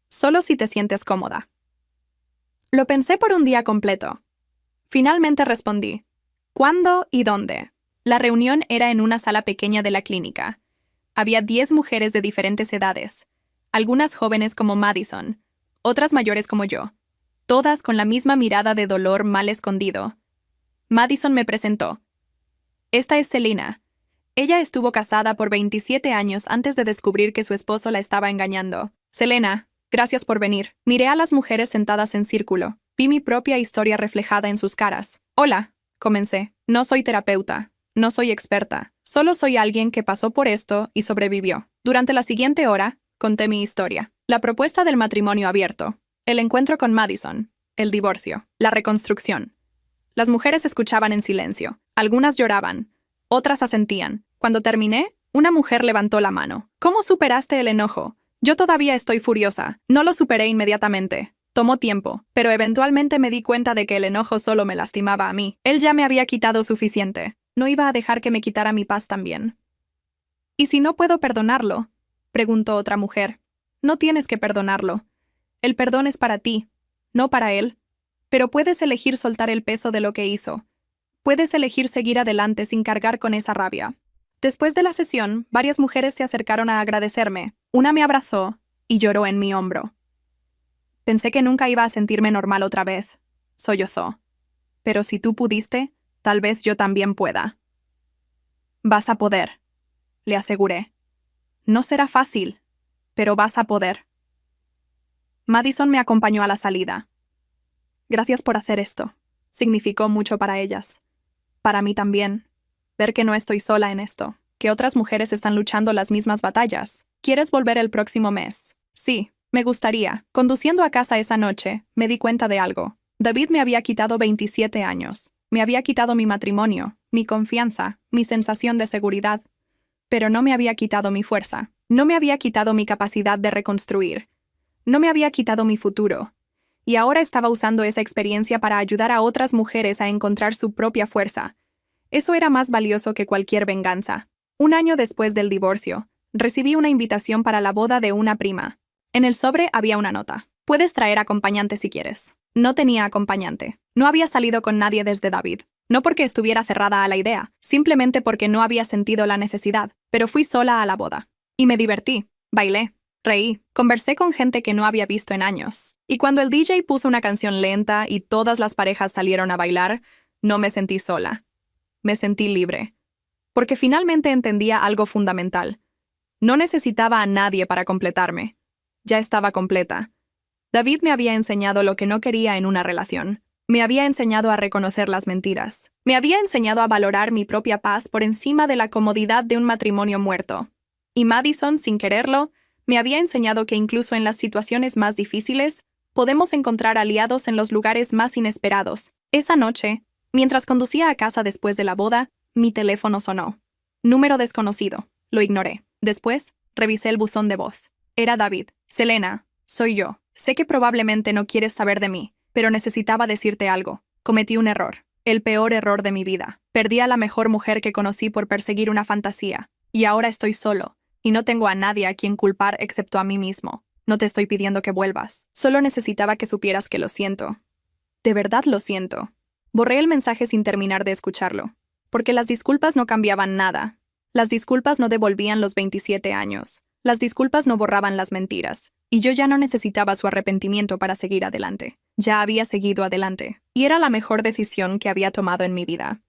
Solo si te sientes cómoda. Lo pensé por un día completo. Finalmente respondí. ¿Cuándo y dónde? La reunión era en una sala pequeña de la clínica. Había 10 mujeres de diferentes edades. Algunas jóvenes como Madison, otras mayores como yo. Todas con la misma mirada de dolor mal escondido. Madison me presentó. Esta es Selina. Ella estuvo casada por 27 años antes de descubrir que su esposo la estaba engañando. Selena, gracias por venir. Miré a las mujeres sentadas en círculo. Vi mi propia historia reflejada en sus caras. Hola, comencé. No soy terapeuta. No soy experta. Solo soy alguien que pasó por esto y sobrevivió. Durante la siguiente hora, conté mi historia. La propuesta del matrimonio abierto. El encuentro con Madison. El divorcio. La reconstrucción. Las mujeres escuchaban en silencio. Algunas lloraban. Otras asentían. Cuando terminé, una mujer levantó la mano. ¿Cómo superaste el enojo? Yo todavía estoy furiosa. No lo superé inmediatamente. Tomó tiempo, pero eventualmente me di cuenta de que el enojo solo me lastimaba a mí. Él ya me había quitado suficiente. No iba a dejar que me quitara mi paz también. ¿Y si no puedo perdonarlo? Preguntó otra mujer. No tienes que perdonarlo. El perdón es para ti, no para él. Pero puedes elegir soltar el peso de lo que hizo. Puedes elegir seguir adelante sin cargar con esa rabia. Después de la sesión, varias mujeres se acercaron a agradecerme. Una me abrazó y lloró en mi hombro. Pensé que nunca iba a sentirme normal otra vez. Sollozó. Pero si tú pudiste, tal vez yo también pueda. Vas a poder, le aseguré. No será fácil, pero vas a poder. Madison me acompañó a la salida. Gracias por hacer esto. Significó mucho para ellas. Para mí también. Ver que no estoy sola en esto, que otras mujeres están luchando las mismas batallas. ¿Quieres volver el próximo mes? Sí, me gustaría. Conduciendo a casa esa noche, me di cuenta de algo. David me había quitado 27 años. Me había quitado mi matrimonio, mi confianza, mi sensación de seguridad. Pero no me había quitado mi fuerza. No me había quitado mi capacidad de reconstruir. No me había quitado mi futuro. Y ahora estaba usando esa experiencia para ayudar a otras mujeres a encontrar su propia fuerza. Eso era más valioso que cualquier venganza. Un año después del divorcio, recibí una invitación para la boda de una prima. En el sobre había una nota. Puedes traer acompañante si quieres. No tenía acompañante. No había salido con nadie desde David. No porque estuviera cerrada a la idea, simplemente porque no había sentido la necesidad, pero fui sola a la boda. Y me divertí. Bailé. Reí. Conversé con gente que no había visto en años. Y cuando el DJ puso una canción lenta y todas las parejas salieron a bailar, no me sentí sola. Me sentí libre. Porque finalmente entendía algo fundamental. No necesitaba a nadie para completarme. Ya estaba completa. David me había enseñado lo que no quería en una relación. Me había enseñado a reconocer las mentiras. Me había enseñado a valorar mi propia paz por encima de la comodidad de un matrimonio muerto. Y Madison, sin quererlo, me había enseñado que incluso en las situaciones más difíciles, podemos encontrar aliados en los lugares más inesperados. Esa noche, mientras conducía a casa después de la boda, mi teléfono sonó. Número desconocido. Lo ignoré. Después, revisé el buzón de voz. Era David. Selena, soy yo. Sé que probablemente no quieres saber de mí, pero necesitaba decirte algo. Cometí un error. El peor error de mi vida. Perdí a la mejor mujer que conocí por perseguir una fantasía. Y ahora estoy solo. Y no tengo a nadie a quien culpar excepto a mí mismo. No te estoy pidiendo que vuelvas. Solo necesitaba que supieras que lo siento. De verdad lo siento. Borré el mensaje sin terminar de escucharlo. Porque las disculpas no cambiaban nada. Las disculpas no devolvían los 27 años. Las disculpas no borraban las mentiras. Y yo ya no necesitaba su arrepentimiento para seguir adelante. Ya había seguido adelante. Y era la mejor decisión que había tomado en mi vida.